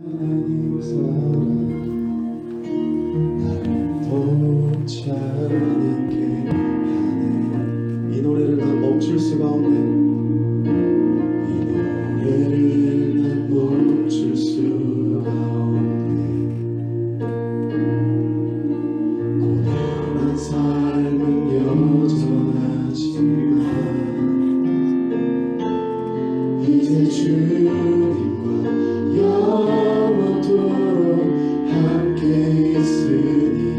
하나님 사랑 나를 더욱 찬양케 하네. 이 노래를 난 멈출 수가 없네. 이 노래를 난 멈출 수가 없네. 고단한 삶은 여전하지만 이제 주님과 영원토록 함께 있으니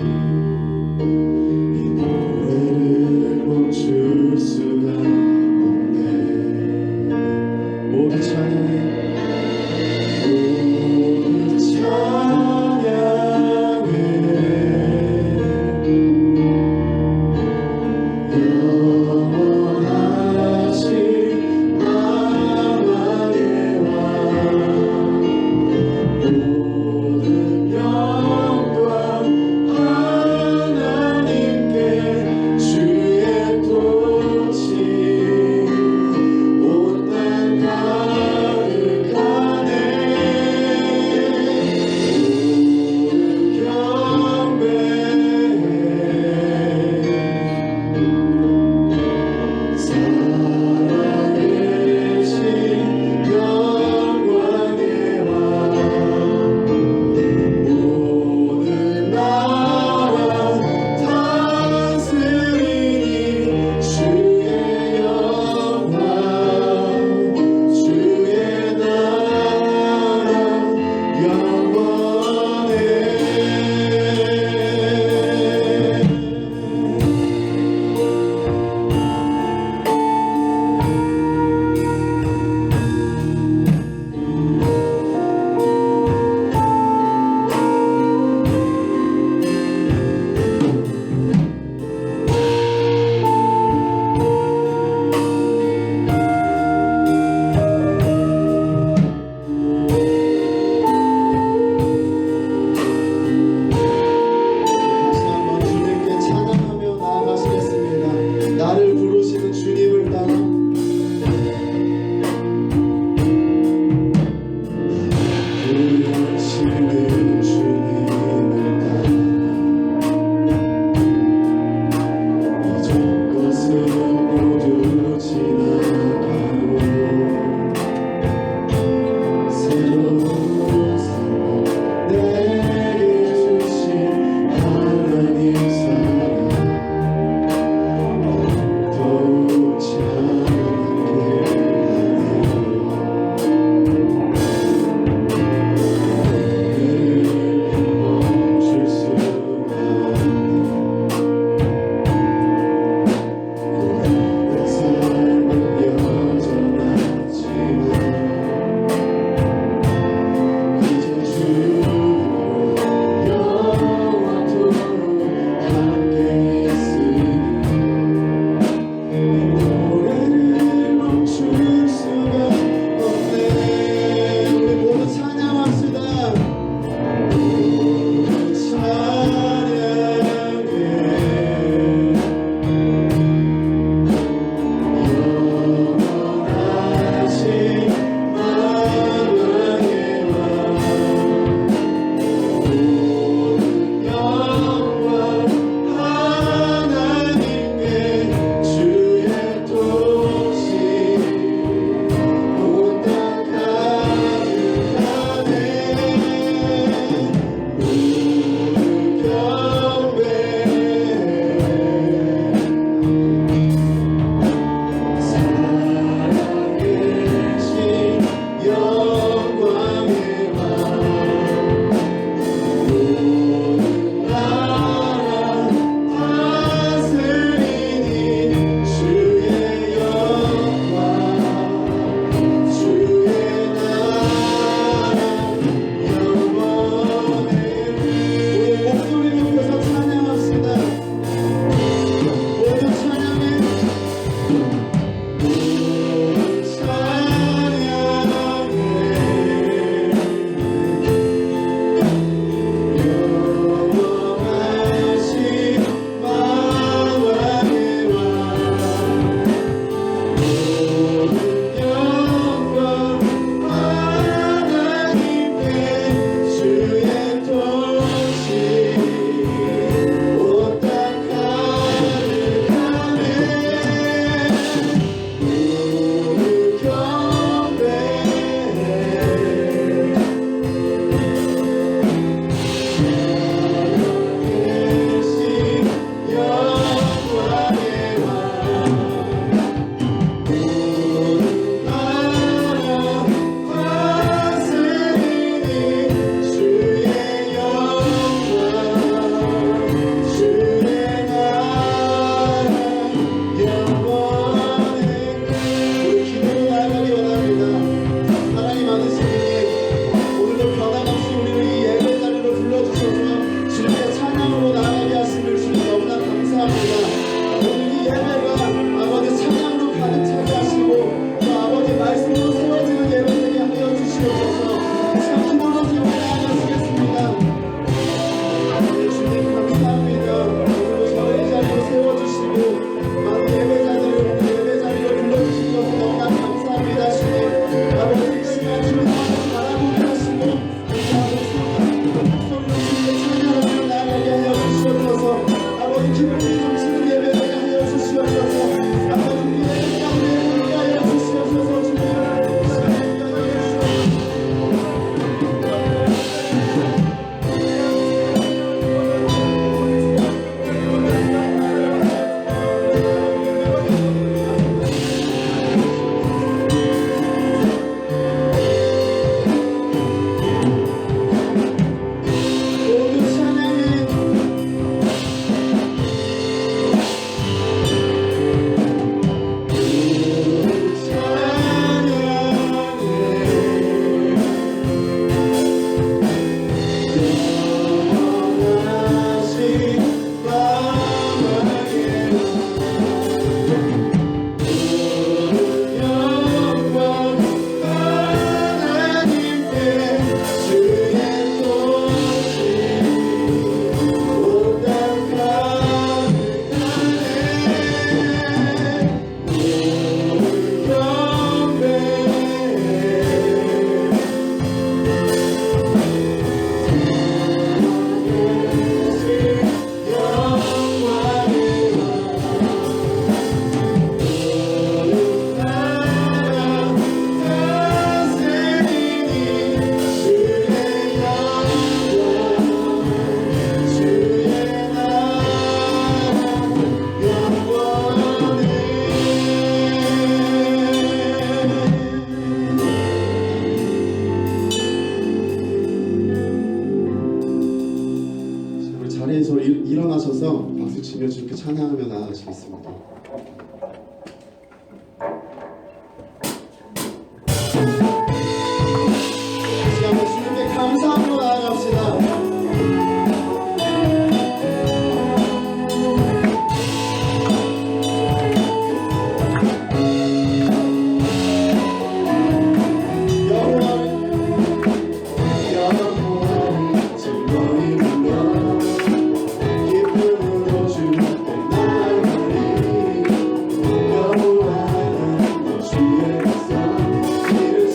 이 노래를 멈출 수가 없네. 모두 찬양해. 모두 찬양해. 영원하신 나만의 왕 모든 영광 하나님께 주의 도시 온 땅 찬양하며 나아가시겠습니다. 다시 한번 주님께 감사하며 나아갑시다. 주의 백성 이를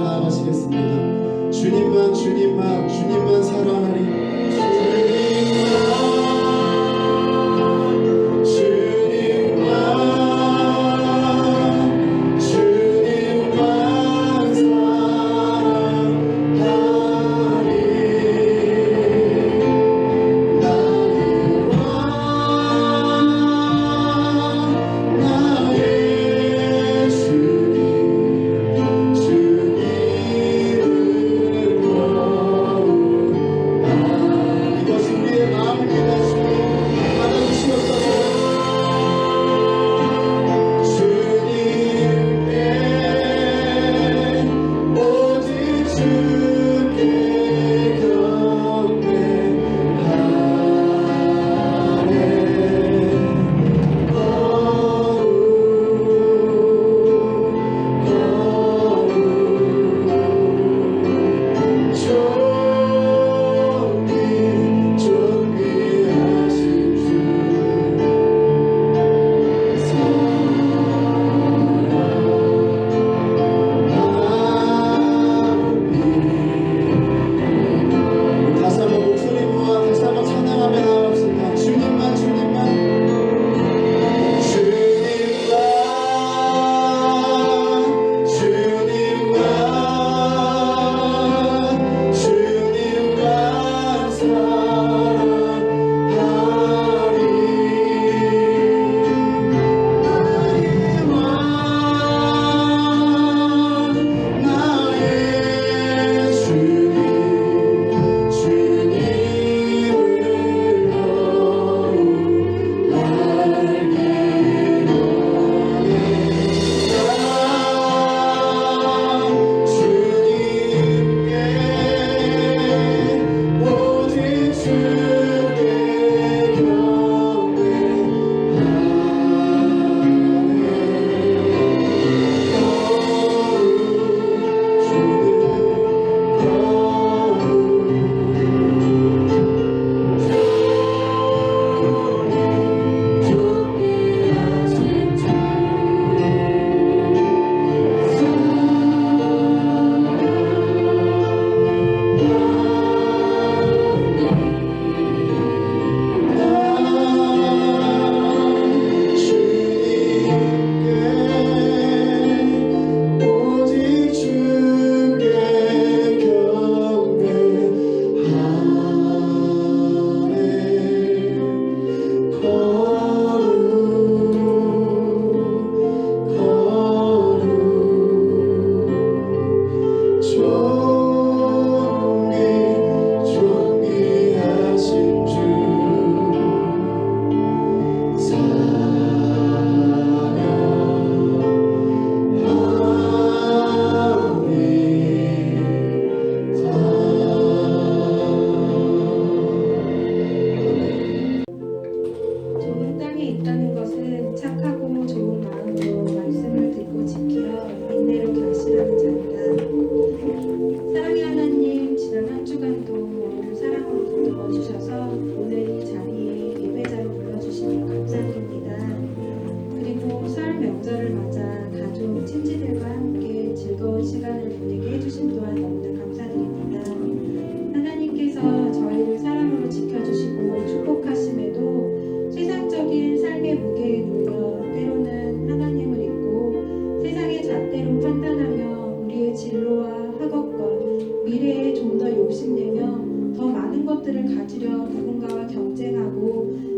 나아가시겠습니다. 주님만 주님만 주님만 사랑하리.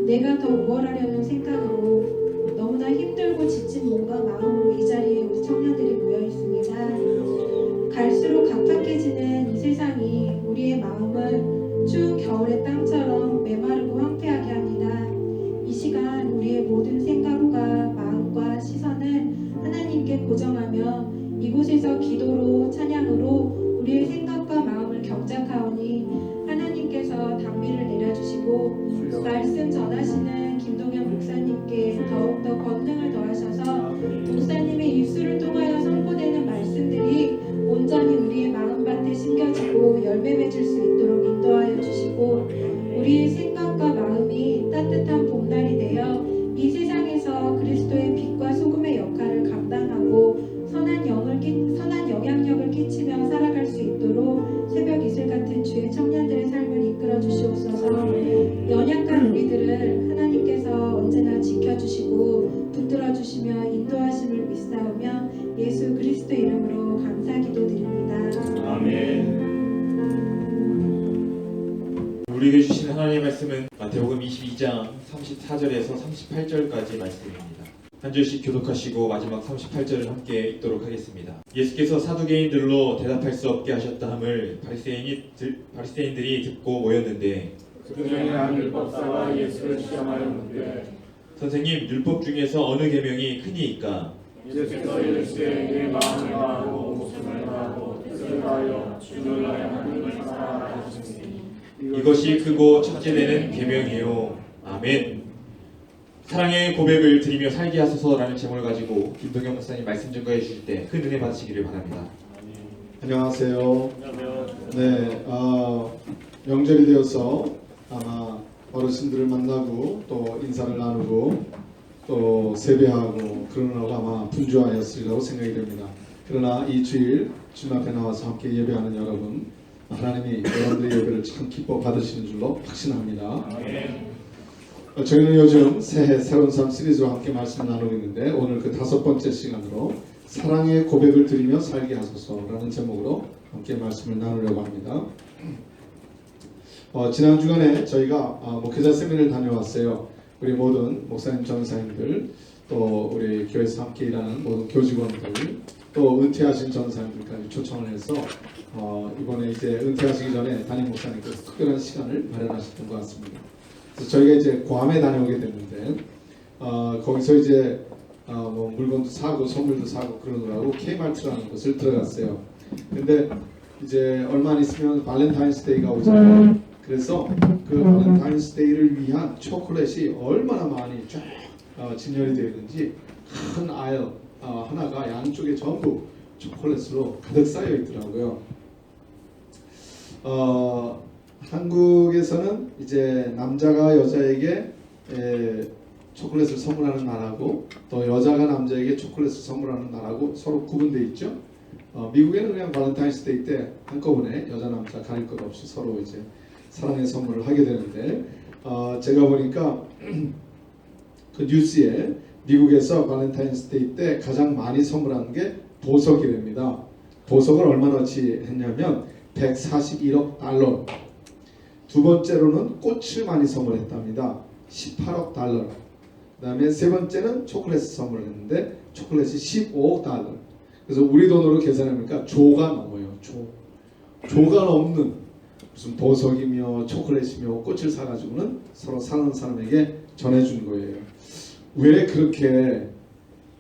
내가 더 우월하려는 생각으로 너무나 힘들고 지친 몸과 마음으로 이 자리에 우리 청년들이 모여 있습니다. 갈수록 각박해지는 이 세상이 우리의 마음을 추운 겨울의 땅처럼 메마르고 황폐하게 합니다. 이 시간 우리의 모든 생각과 마음과 시선을 하나님께 고정하며 이곳에서 기도로 찬양으로 우리의 생각과 마음을 경작하오니 하나님께서 단비를 내려주시고 말씀 전하시는 김동현 목사님께 더욱더 권능을 더하셔서 목사님의 입술을 통하여 선포되는 말씀들이 온전히 우리의 마음밭에 심겨지고 열매 맺을 수 있도록 인도하여 주시고 우리의 생각과 마음이 따뜻한 봄날이 되어 이 세상에서 그리스도의 빛과 소금의 역할을 감당하고 선한 영향력을 우리에게 주신 하나님의 말씀은 마태복음 22장 34절에서 38절까지 말씀입니다. 한 절씩 교독하시고 마지막 38절을 함께 읽도록 하겠습니다. 예수께서 사두개인들로 대답할 수 없게 하셨다 함을 바리새인들이 듣고 모였는데 그중에 한 율법사가 예수를 시험하였는데 선생님, 율법 중에서 어느 계명이 크니이까? 예수께서 이르시되 네 마음을 다하고 목숨을 다하고 뜻을 다하여 주를 너의 하나님을 사랑하라 하시니 이것이 크고 첫째되는 계명이요. 아멘. 사랑의 고백을 드리며 살게 하소서라는 제목을 가지고 김동영 목사님 말씀 증거해 주실 때 큰 은혜 받으시기를 바랍니다. 안녕하세요. 네, 명절이 되어서 아마 어르신들을 만나고 또 인사를 나누고 또 세배하고 그러느라고 아마 분주하였으리라고 생각이 됩니다. 그러나 이 주일 주님 앞에 나와서 함께 예배하는 여러분, 하나님이 여러분들의 예배를 참 기뻐 받으시는 줄로 확신합니다. 저희는 요즘 새해 새로운 삶 시리즈로 함께 말씀을 나누고 있는데 오늘 그 5번째 시간으로 사랑의 고백을 드리며 살게 하소서라는 제목으로 함께 말씀을 나누려고 합니다. 지난 주간에 저희가 목회자 세미나를 다녀왔어요. 우리 모든 목사님, 전사님들, 또 우리 교회에서 함께 일하는 모든 교직원들, 또 은퇴하신 전사님들까지 초청을 해서 이번에 이제 은퇴하시기 전에 담임 목사님께서 특별한 시간을 마련하셨던 것 같습니다. 그래서 저희가 이제 괌에 다녀오게 됐는데 거기서 이제 뭐 물건도 사고 선물도 사고 그러느라고 K마트라는 곳을 들어갔어요. 근데 이제 얼마 안 있으면 발렌타인스데이가 오잖아요. 그래서 그 발렌타인스데이를 위한 초콜릿이 얼마나 많이 쫙 진열이 되어 있는지 큰 아일 하나가 양쪽에 전부 초콜릿으로 가득 쌓여 있더라고요. 한국에서는 이제 남자가 여자에게 초콜릿을 선물하는 날하고 또 여자가 남자에게 초콜릿을 선물하는 날하고 서로 구분되어 있죠. 미국에는 그냥 발렌타인스데이 때 한꺼번에 여자 남자 가릴 것 없이 서로 이제 사랑의 선물을 하게 되는데 제가 보니까 그 뉴스에 미국에서 발렌타인스데이 때 가장 많이 선물하는 게 보석이랍니다. 보석을 얼마나치 했냐면 141억 달러. 두 번째로는 꽃을 많이 선물했답니다. 18억 달러. 그 다음에 세 번째는 초콜릿 선물을 했는데 초콜릿이 15억 달러. 그래서 우리 돈으로 계산하니까 조가 넘어요. 조가 넘는 무슨 보석이며 초콜릿이며 꽃을 사가지고는 서로 사는 사람에게 전해준 거예요. 왜 그렇게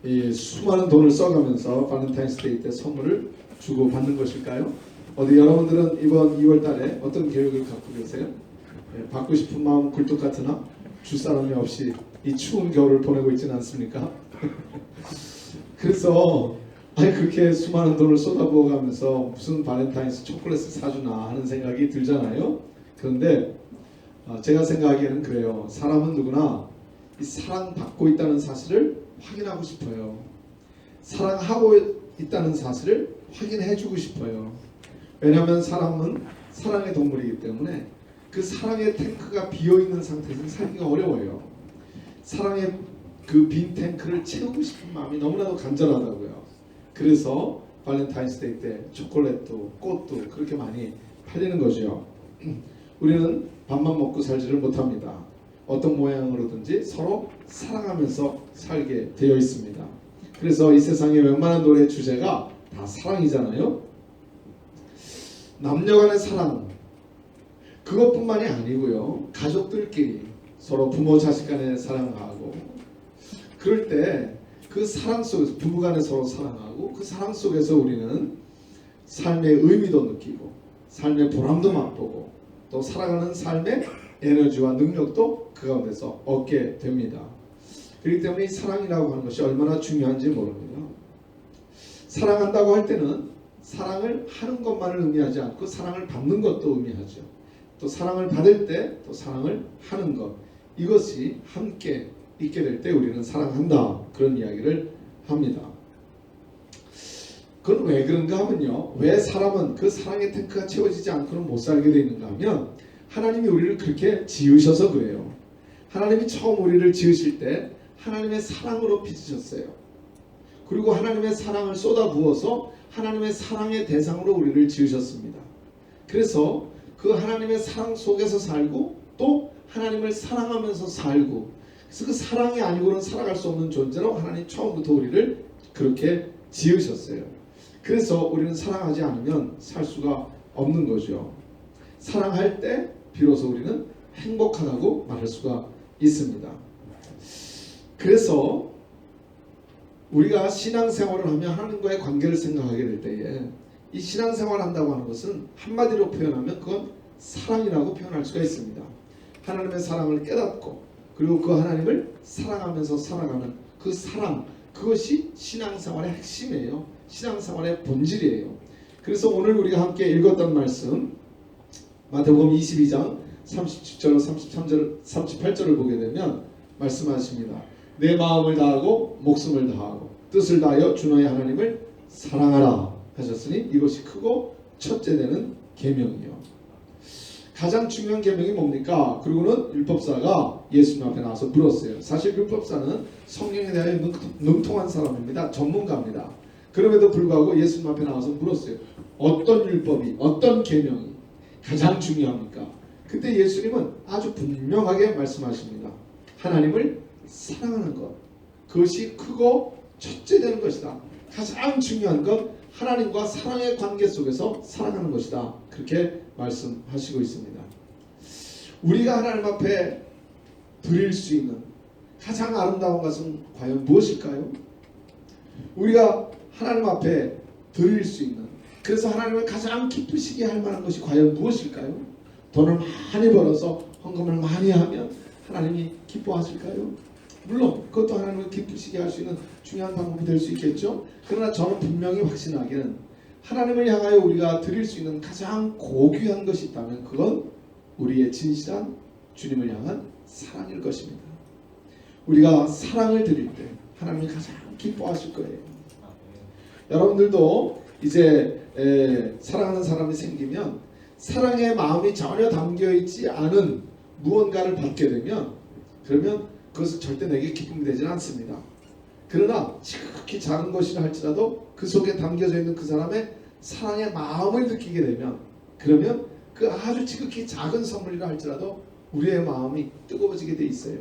이 수많은 돈을 써가면서 발렌타인스데이 때 선물을 주고 받는 것일까요? 어디 여러분들은 이번 2월 달에 어떤 계획을 갖고 계세요? 받고 싶은 마음 굴뚝 같으나 줄 사람이 없이 이 추운 겨울을 보내고 있지는 않습니까? 그래서 그렇게 수많은 돈을 쏟아부어가면서 무슨 발렌타인스 초콜릿을 사주나 하는 생각이 들잖아요. 그런데 제가 생각하기에는 그래요. 사람은 누구나 이 사랑받고 있다는 사실을 확인하고 싶어요. 사랑하고 있다는 사실을 확인해주고 싶어요. 왜냐하면 사람은 사랑의 동물이기 때문에 그 사랑의 탱크가 비어있는 상태에서 살기가 어려워요. 사랑의 그 빈 탱크를 채우고 싶은 마음이 너무나도 간절하다고요. 그래서 발렌타인스데이 때 초콜릿도 꽃도 그렇게 많이 팔리는 거죠. 우리는 밥만 먹고 살지를 못합니다. 어떤 모양으로든지 서로 사랑하면서 살게 되어 있습니다. 그래서 이 세상의 웬만한 노래의 주제가 다 사랑이잖아요. 남녀간의 사랑 그것뿐만이 아니고요. 가족들끼리 서로 부모 자식 간에 사랑하고 그럴 때 그 사랑 속에서 부부간에 서로 사랑하고 그 사랑 속에서 우리는 삶의 의미도 느끼고 삶의 보람도 맛보고 또 살아가는 삶의 에너지와 능력도 그 가운데서 얻게 됩니다. 그렇기 때문에 이 사랑이라고 하는 것이 얼마나 중요한지 모릅니다. 사랑한다고 할 때는 사랑을 하는 것만을 의미하지 않고 사랑을 받는 것도 의미하죠. 또 사랑을 받을 때 또 사랑을 하는 것 이것이 함께 있게 될 때 우리는 사랑한다 그런 이야기를 합니다. 그건 왜 그런가 하면요. 왜 사람은 그 사랑의 탱크가 채워지지 않고는 못 살게 되어 있는가 하면 하나님이 우리를 그렇게 지으셔서 그래요. 하나님이 처음 우리를 지으실 때 하나님의 사랑으로 빚으셨어요. 그리고 하나님의 사랑을 쏟아부어서 하나님의 사랑의 대상으로 우리를 지으셨습니다. 그래서 그 하나님의 사랑 속에서 살고 또 하나님을 사랑하면서 살고, 그래서 그 사랑이 아니고는 살아갈 수 없는 존재로 하나님 처음부터 우리를 그렇게 지으셨어요. 그래서 우리는 사랑하지 않으면 살 수가 없는 거죠. 사랑할 때 비로소 우리는 행복하다고 말할 수가 있습니다. 그래서 우리가 신앙생활을 하면 하나님과의 관계를 생각하게 될 때에 이 신앙생활을 한다고 하는 것은 한마디로 표현하면 그건 사랑이라고 표현할 수가 있습니다. 하나님의 사랑을 깨닫고 그리고 그 하나님을 사랑하면서 살아가는 그 사랑, 그것이 신앙생활의 핵심이에요. 신앙생활의 본질이에요. 그래서 오늘 우리가 함께 읽었던 말씀 마태복음 22장 37절, 33절, 38절을 보게 되면 말씀하십니다. 내 마음을 다하고 목숨을 다하고 뜻을 다하여 주 너의 하나님을 사랑하라 하셨으니 이것이 크고 첫째 되는 계명이요. 가장 중요한 계명이 뭡니까? 그리고는 율법사가 예수님 앞에 나와서 물었어요. 사실 율법사는 성경에 대하여 능통한 사람입니다. 전문가입니다. 그럼에도 불구하고 예수님 앞에 나와서 물었어요. 어떤 율법이, 어떤 계명이 가장 중요합니까? 그때 예수님은 아주 분명하게 말씀하십니다. 하나님을 사랑하는 것, 그것이 크고 첫째 되는 것이다. 가장 중요한 것, 하나님과 사랑의 관계 속에서 사랑하는 것이다. 그렇게 말씀하시고 있습니다. 우리가 하나님 앞에 드릴 수 있는 가장 아름다운 것은 과연 무엇일까요? 우리가 하나님 앞에 드릴 수 있는, 그래서 하나님을 가장 기쁘시게 할 만한 것이 과연 무엇일까요? 돈을 많이 벌어서 헌금을 많이 하면 하나님이 기뻐하실까요? 물론 그것도 하나님을 기쁘시게 할 수 있는 중요한 방법이 될 수 있겠죠. 그러나 저는 분명히 확신하기는 하나님을 향하여 우리가 드릴 수 있는 가장 고귀한 것이 있다면 그건 우리의 진실한 주님을 향한 사랑일 것입니다. 우리가 사랑을 드릴 때 하나님이 가장 기뻐하실 거예요. 여러분들도 이제 사랑하는 사람이 생기면 사랑의 마음이 전혀 담겨있지 않은 무언가를 받게 되면 그러면 그것은 절대 내게 기쁨이 되지는 않습니다. 그러나 지극히 작은 것이라 할지라도 그 속에 담겨져 있는 그 사람의 사랑의 마음을 느끼게 되면 그러면 그 아주 지극히 작은 선물이라 할지라도 우리의 마음이 뜨거워지게 돼 있어요.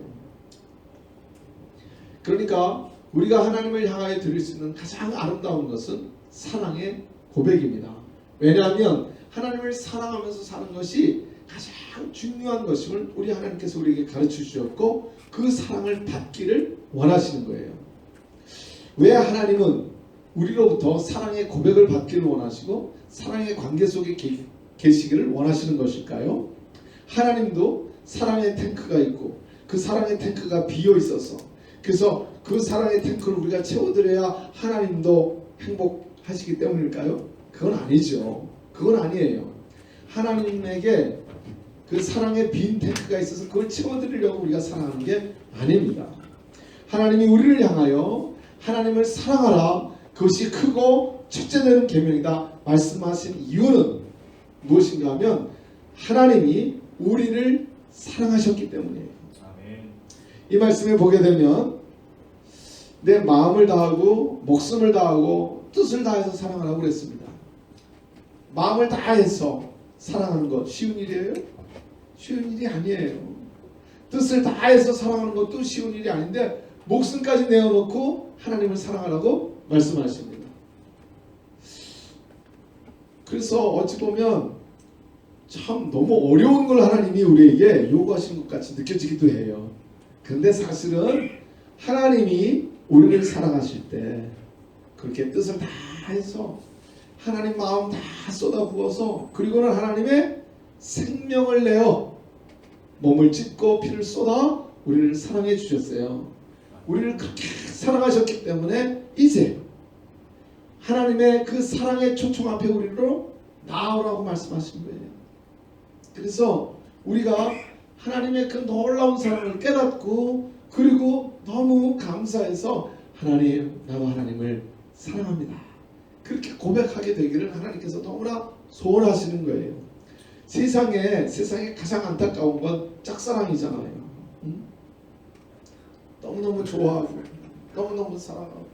그러니까 우리가 하나님을 향하여 드릴 수 있는 가장 아름다운 것은 사랑의 고백입니다. 왜냐하면 하나님을 사랑하면서 사는 것이 가장 중요한 것임을 우리 하나님께서 우리에게 가르쳐 주셨고 그 사랑을 받기를 원하시는 거예요. 왜 하나님은 우리로부터 사랑의 고백을 받기를 원하시고 사랑의 관계 속에 계시기를 원하시는 것일까요? 하나님도 사랑의 탱크가 있고 그 사랑의 탱크가 비어 있어서 그래서 그 사랑의 탱크를 우리가 채워드려야 하나님도 행복하시기 때문일까요? 그건 아니죠. 그건 아니에요. 하나님에게 그 사랑의 빈 탱크가 있어서 그걸 채워드리려고 우리가 사랑하는 게 아닙니다. 하나님이 우리를 향하여 하나님을 사랑하라, 그것이 크고 첫째 되는 계명이다 말씀하신 이유는 무엇인가 하면 하나님이 우리를 사랑하셨기 때문이에요. 이 말씀에 보게 되면 내 마음을 다하고 목숨을 다하고 뜻을 다해서 사랑하라고 그랬습니다. 마음을 다해서 사랑하는 것 쉬운 일이에요? 쉬운 일이 아니에요. 뜻을 다해서 사랑하는 것도 쉬운 일이 아닌데 목숨까지 내어놓고 하나님을 사랑하라고 말씀하십니다. 그래서 어찌 보면 참 너무 어려운 걸 하나님이 우리에게 요구하신 것 같이 느껴지기도 해요. 그런데 사실은 하나님이 우리를 사랑하실 때 그렇게 뜻을 다해서 하나님 마음 다 쏟아부어서 그리고는 하나님의 생명을 내어 몸을 찢고 피를 쏟아 우리를 사랑해 주셨어요. 우리를 그렇게 사랑하셨기 때문에 이제 하나님의 그 사랑의 초청 앞에 우리로 나오라고 말씀하신 거예요. 그래서 우리가 하나님의 그 놀라운 사랑을 깨닫고 그리고 너무 감사해서 하나님, 나도 하나님을 사랑합니다, 그렇게 고백하게 되기를 하나님께서 너무나 소원하시는 거예요. 세상에 가장 안타까운 건 짝사랑이잖아요. 응? 너무너무 좋아하고 너무너무 사랑하고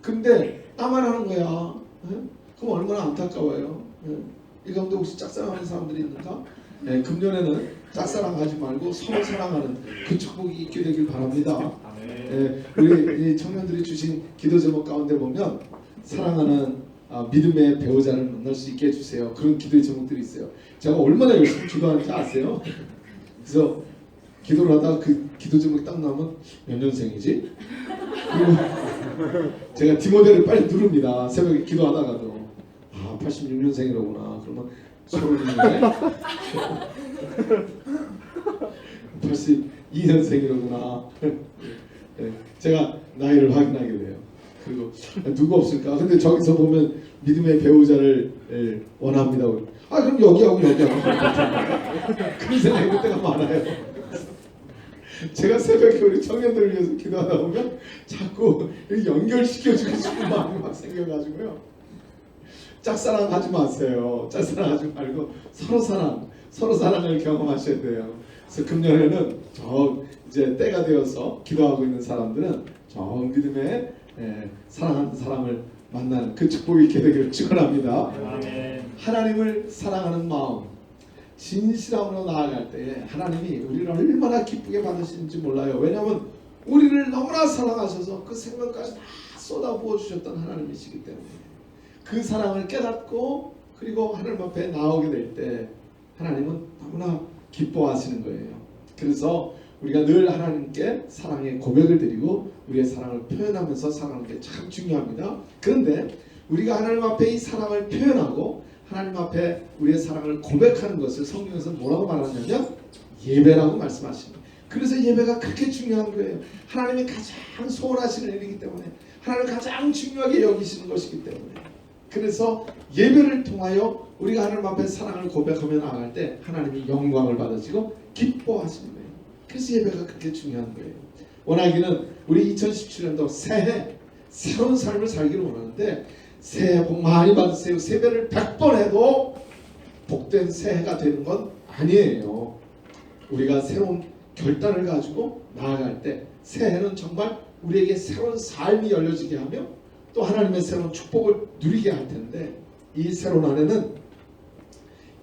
근데 나만 하는 거야. 응? 그럼 얼마나 안타까워요. 응? 이 가운데 혹시 짝사랑하는 사람들이 있는가? 네, 금년에는 짝사랑하지 말고 서로 사랑하는 그 축복이 있게 되길 바랍니다. 네, 우리 이 청년들이 주신 기도 제목 가운데 보면 사랑하는 믿음의 배우자를 만날 수 있게 해주세요. 그런 기도의 제목들이 있어요. 제가 얼마나 열심히 기도하는지 아세요? 그래서 기도를 하다가 그 기도 제목이 딱 나오면 몇 년생이지? 그리고 제가 디모델을 빨리 누릅니다. 새벽에 기도하다가도 86년생이라구나. 그러면 30인데 82년생이라구나. 네, 제가 나이를 확인하게 돼요. 그리고 누가 없을까? 근데 저기서 보면 믿음의 배우자를 원합니다. 그럼 여기하고 그런 생각이 들 때가 많아요. 제가 새벽에 우리 청년들을 위해서 기도하다 보면 자꾸 연결시켜주고 싶은 마음이 막 생겨가지고요. 짝사랑하지 마세요. 짝사랑하지 말고 서로 사랑을 경험하셔야 돼요. 그래서 금년에는 이제 때가 되어서 기도하고 있는 사람들은 저 믿음의 사랑하는 사람을 만나는 그 축복이 있게 되기를 축원합니다. 하나님을 사랑하는 마음, 진실함으로 나아갈 때 하나님이 우리를 얼마나 기쁘게 받으시는지 몰라요. 왜냐하면 우리를 너무나 사랑하셔서 그 생명까지 다 쏟아부어 주셨던 하나님이시기 때문에 그 사랑을 깨닫고 그리고 하나님 앞에 나오게 될 때 하나님은 너무나 기뻐하시는 거예요. 그래서 우리가 늘 하나님께 사랑의 고백을 드리고 우리의 사랑을 표현하면서 사랑하는 게 참 중요합니다. 그런데 우리가 하나님 앞에 이 사랑을 표현하고 하나님 앞에 우리의 사랑을 고백하는 것을 성경에서 뭐라고 말하냐면 예배라고 말씀하십니다. 그래서 예배가 그렇게 중요한 거예요. 하나님이 가장 소원하시는 일이기 때문에 하나님을 가장 중요하게 여기시는 것이기 때문에 그래서 예배를 통하여 우리가 하나님 앞에 사랑을 고백하며 나아갈 때 하나님이 영광을 받으시고 기뻐하시는 거예요. 그래서 예배가 그렇게 중요한 거예요. 원하기는 우리 2017년도 새해 새로운 삶을 살기를 원하는데 새해 복 많이 받으세요. 세배를 100번 해도 복된 새해가 되는 건 아니에요. 우리가 새로운 결단을 가지고 나아갈 때 새해는 정말 우리에게 새로운 삶이 열려지게 하며 또 하나님의 새로운 축복을 누리게 할 텐데 이 새로운 한 해는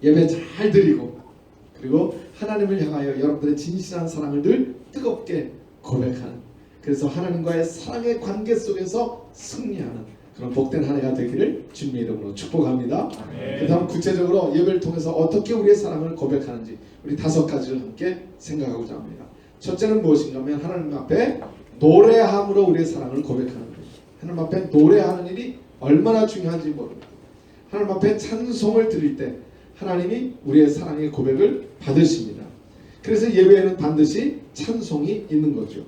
예배 잘 드리고 그리고 하나님을 향하여 여러분들의 진실한 사랑을 늘 뜨겁게 고백하는 그래서 하나님과의 사랑의 관계 속에서 승리하는 그런 복된 한 해가 되기를 주님의 이름으로 축복합니다. 그 다음 구체적으로 예배를 통해서 어떻게 우리의 사랑을 고백하는지 우리 5가지를 함께 생각하고자 합니다. 첫째는 무엇인가 하면 하나님 앞에 노래함으로 우리의 사랑을 고백하는 거예요. 하나님 앞에 노래하는 일이 얼마나 중요한지 모릅니다. 하나님 앞에 찬송을 드릴 때 하나님이 우리의 사랑의 고백을 받으십니다. 그래서 예배에는 반드시 찬송이 있는 거죠.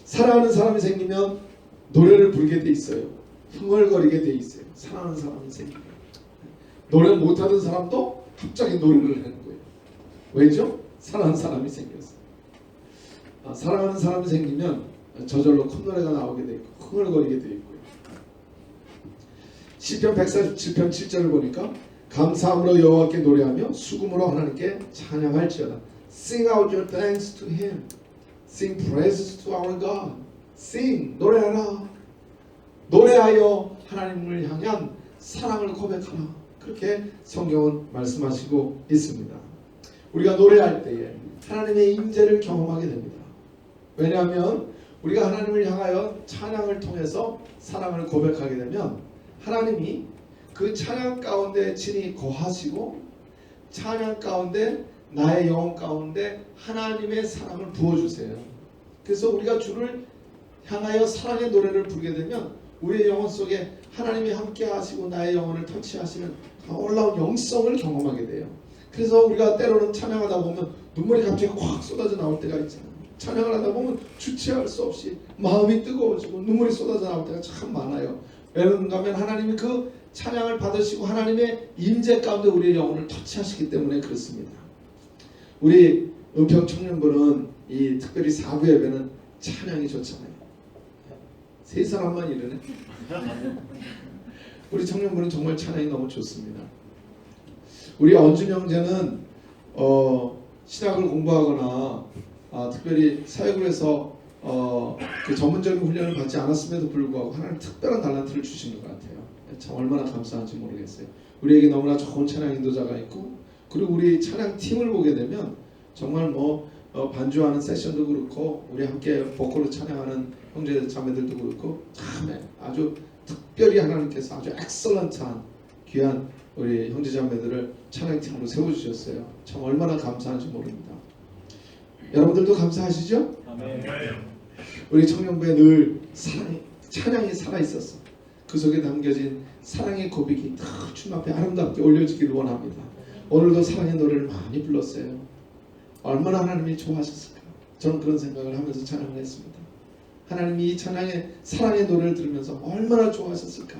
사랑하는 사람이 생기면 노래를 부르게 돼 있어요. 흥얼거리게 돼 있어요. 사랑하는 사람이 생기면 노래 못하던 사람도 갑자기 노래를 하는 거예요. 왜죠? 사랑하는 사람이 생겼어요. 사랑하는 사람이 생기면 저절로 콧노래가 나오게 돼 있고 흥얼거리게 돼 있고요. 시편 147편 7절을 보니까 감사함으로 여호와께 노래하며 수금으로 하나님께 찬양할지어다. Sing out your thanks to Him. Sing praises to our God. Sing, 노래하라. 노래하여 하나님을 향한 사랑을 고백하라. 그렇게 성경은 말씀하시고 있습니다. 우리가 노래할 때에 하나님의 임재를 경험하게 됩니다. 왜냐하면 우리가 하나님을 향하여 찬양을 통해서 사랑을 고백하게 되면 하나님이 그 찬양 가운데 친히 거하시고 찬양 가운데 나의 영혼 가운데 하나님의 사랑을 부어주세요. 그래서 우리가 주를 향하여 사랑의 노래를 부르게 되면 우리의 영혼 속에 하나님이 함께 하시고 나의 영혼을 터치하시는 놀라운 영성을 경험하게 돼요. 그래서 우리가 때로는 찬양하다 보면 눈물이 갑자기 확 쏟아져 나올 때가 있잖아요. 찬양을 하다 보면 주체할 수 없이 마음이 뜨거워지고 눈물이 쏟아져 나올 때가 참 많아요. 왜냐하면 하나님이 그 찬양을 받으시고 하나님의 임재 가운데 우리의 영혼을 터치하시기 때문에 그렇습니다. 우리 은평 청년부는 이 특별히 4부 예배는 찬양이 좋잖아요. 세 사람만 이러네. 우리 청년부는 정말 찬양이 너무 좋습니다. 우리 언준 형제는 신학을 공부하거나 특별히 사역을 해서 그 전문적인 훈련을 받지 않았음에도 불구하고 하나님 특별한 달란트를 주신 것 같아요. 참 얼마나 감사한지 모르겠어요. 우리에게 너무나 좋은 찬양 인도자가 있고, 그리고 우리 찬양 팀을 보게 되면 정말 반주하는 세션도 그렇고 우리 함께 보컬로 찬양하는 형제 자매들도 그렇고 참 아주 특별히 하나님께서 아주 엑설런트한 귀한 우리 형제 자매들을 찬양팀으로 세워주셨어요. 참 얼마나 감사한지 모릅니다. 여러분들도 감사하시죠? 아멘. 우리 청년부에 늘 찬양이 살아있었어. 그 속에 담겨진 사랑의 고백이 주님 앞에 아름답게 올려지기를 원합니다. 오늘도 사랑의 노래를 많이 불렀어요. 얼마나 하나님이 좋아하셨을까. 저는 그런 생각을 하면서 찬양을 했습니다. 하나님이 이 찬양의 사랑의 노래를 들으면서 얼마나 좋아하셨을까.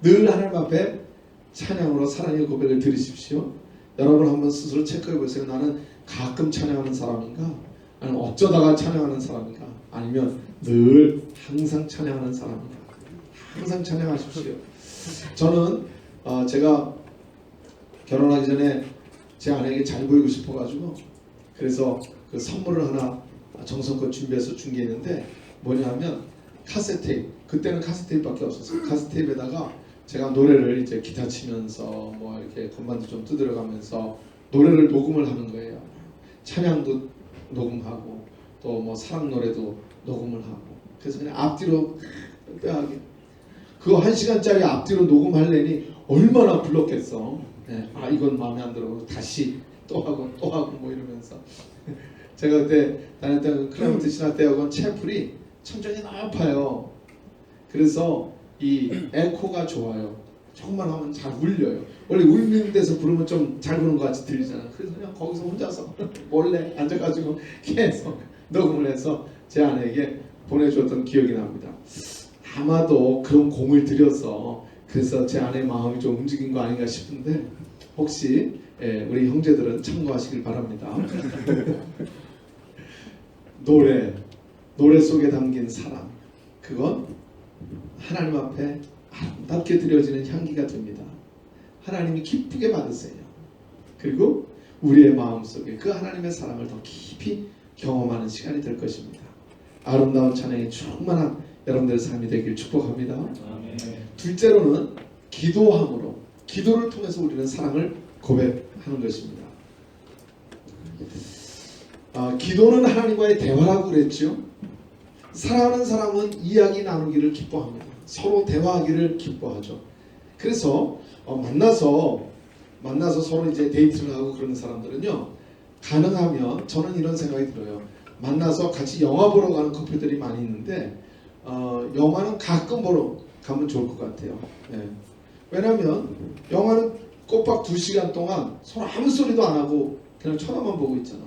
늘 하나님 앞에 찬양으로 사랑의 고백을 들으십시오. 여러분 한번 스스로 체크해 보세요. 나는 가끔 찬양하는 사람인가? 아니면 어쩌다가 찬양하는 사람인가? 아니면 늘 항상 찬양하는 사람인가? 항상 찬양하십시오. 저는 제가 결혼하기 전에 제 아내에게 잘 보이고 싶어가지고 그래서 그 선물을 하나 정성껏 준비해서 준 게 있는데 뭐냐면 카세트 테이프. 그때는 카세트 테이프밖에 없었어요. 카세트 테이프에다가 제가 노래를 이제 기타 치면서 이렇게 건반도 좀 두드려가면서 노래를 녹음을 하는 거예요. 찬양도 녹음하고 또 사랑 노래도 녹음을 하고 그래서 그냥 앞뒤로 빼하게 그거 1시간짜리 앞뒤로 녹음하려니 얼마나 불렀겠어. 네. 이건 마음에 안 들어. 다시 또 하고 이러면서 제가 그때 다녔던 클라이먼트 신학대학원 채플이 천정이 높아요. 그래서 이 에코가 좋아요. 조금만 하면 잘 울려요. 원래 울리는 데서 부르면 좀 잘 부르는 것 같이 들리잖아. 그래서 그냥 거기서 혼자서 몰래 앉아가지고 계속 녹음을 해서 제 아내에게 보내주었던 기억이 납니다. 아마도 그런 공을 들여서 그래서 제 아내의 마음이 좀 움직인 거 아닌가 싶은데 혹시 우리 형제들은 참고하시길 바랍니다. 노래 속에 담긴 사랑, 그건 하나님 앞에 아름답게 드려지는 향기가 됩니다. 하나님이 기쁘게 받으세요. 그리고 우리의 마음속에 그 하나님의 사랑을 더 깊이 경험하는 시간이 될 것입니다. 아름다운 찬양이 충만한 여러분들의 삶이 되길 축복합니다. 아멘. 둘째로는 기도함으로, 기도를 통해서 우리는 사랑을 고백하는 것입니다. 기도는 하나님과의 대화라고 그랬죠. 사랑하는 사람은 이야기 나누기를 기뻐합니다. 서로 대화하기를 기뻐하죠. 그래서 만나서 서로 이제 데이트를 하고 그러는 사람들은요, 가능하면 저는 이런 생각이 들어요. 만나서 같이 영화 보러 가는 커플들이 많이 있는데 영화는 가끔 보러 가면 좋을 것 같아요. 네. 왜냐하면 영화는 꼬박 2시간 동안 서로 아무 소리도 안 하고 그냥 쳐다만 보고 있잖아.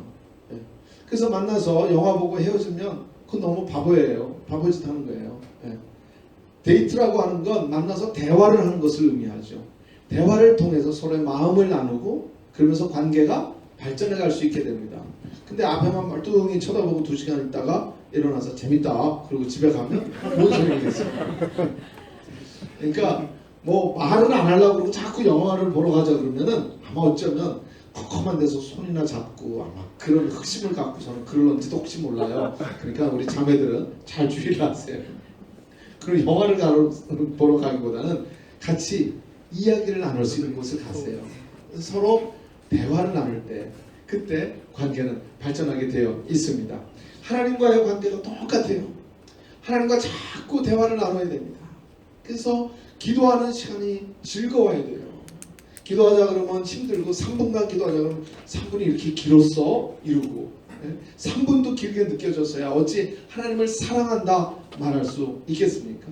네. 그래서 만나서 영화 보고 헤어지면 그건 너무 바보예요. 바보짓 하는 거예요. 네. 데이트라고 하는 건 만나서 대화를 하는 것을 의미하죠. 대화를 통해서 서로의 마음을 나누고 그러면서 관계가 발전해 갈 수 있게 됩니다. 근데 앞에만 멀뚱히 쳐다보고 2시간 있다가 일어나서 재밌다 그리고 집에 가면 뭔 소리겠어요. 그러니까 말은 안 하려고 그러고 자꾸 영화를 보러 가자 그러면은 아마 어쩌면 컴컴한 데서 손이나 잡고 아마 그런 흑심을 갖고서는 그럴런지도 혹시 몰라요. 그러니까 우리 자매들은 잘 주의를 하세요. 그리고 영화를 보러 가기보다는 같이 이야기를 나눌 수 있는 곳을 가세요. 서로 대화를 나눌 때 그때 관계는 발전하게 되어 있습니다. 하나님과의 관계가 똑같아요. 하나님과 자꾸 대화를 나눠야 됩니다. 그래서 기도하는 시간이 즐거워야 돼요. 기도하자 그러면 힘들고 3분간 기도하자 그러면 3분이 이렇게 길었어? 이러고 3분도 길게 느껴졌어야 어찌 하나님을 사랑한다 말할 수 있겠습니까?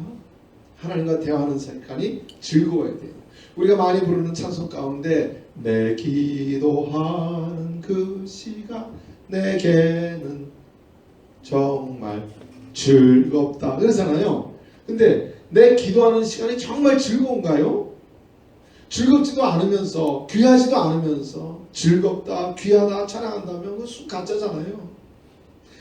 하나님과 대화하는 시간이 즐거워야 돼요. 우리가 많이 부르는 찬송 가운데 내 기도하는 그 시간 내게는 정말 즐겁다 그러잖아요. 근데 내 기도하는 시간이 정말 즐거운가요? 즐겁지도 않으면서 귀하지도 않으면서 즐겁다 귀하다 찬양한다면 그건 쑥 가짜잖아요.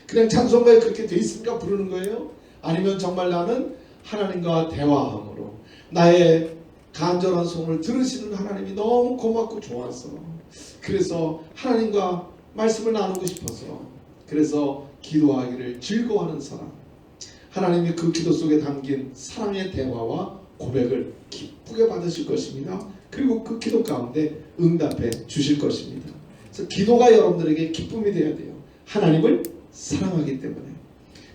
그냥 찬송가에 그렇게 돼 있으니까 부르는 거예요? 아니면 정말 나는 하나님과 대화함으로 나의 간절한 소원을 들으시는 하나님이 너무 고맙고 좋아서 그래서 하나님과 말씀을 나누고 싶어서 그래서 기도하기를 즐거워하는 사람, 하나님이 그 기도 속에 담긴 사랑의 대화와 고백을 기쁘게 받으실 것입니다. 그리고 그 기도 가운데 응답해 주실 것입니다. 그래서 기도가 여러분들에게 기쁨이 되어야 돼요. 하나님을 사랑하기 때문에.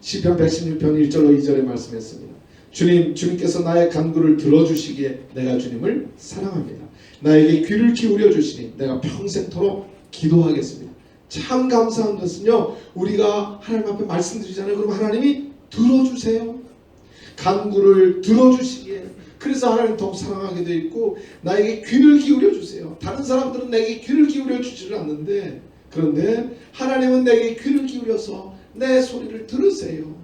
시편 116편 1절로 2절에 말씀했습니다. 주님께서 나의 간구를 들어주시기에 내가 주님을 사랑합니다. 나에게 귀를 기울여 주시니 내가 평생토록 기도하겠습니다. 참 감사한 것은요, 우리가 하나님 앞에 말씀드리잖아요. 그럼 하나님이 들어주세요. 간구를 들어주시기에. 그래서 하나님 더욱 사랑하게 되어 있고, 나에게 귀를 기울여 주세요. 다른 사람들은 내게 귀를 기울여 주지를 않는데, 그런데 하나님은 내게 귀를 기울여서 내 소리를 들으세요.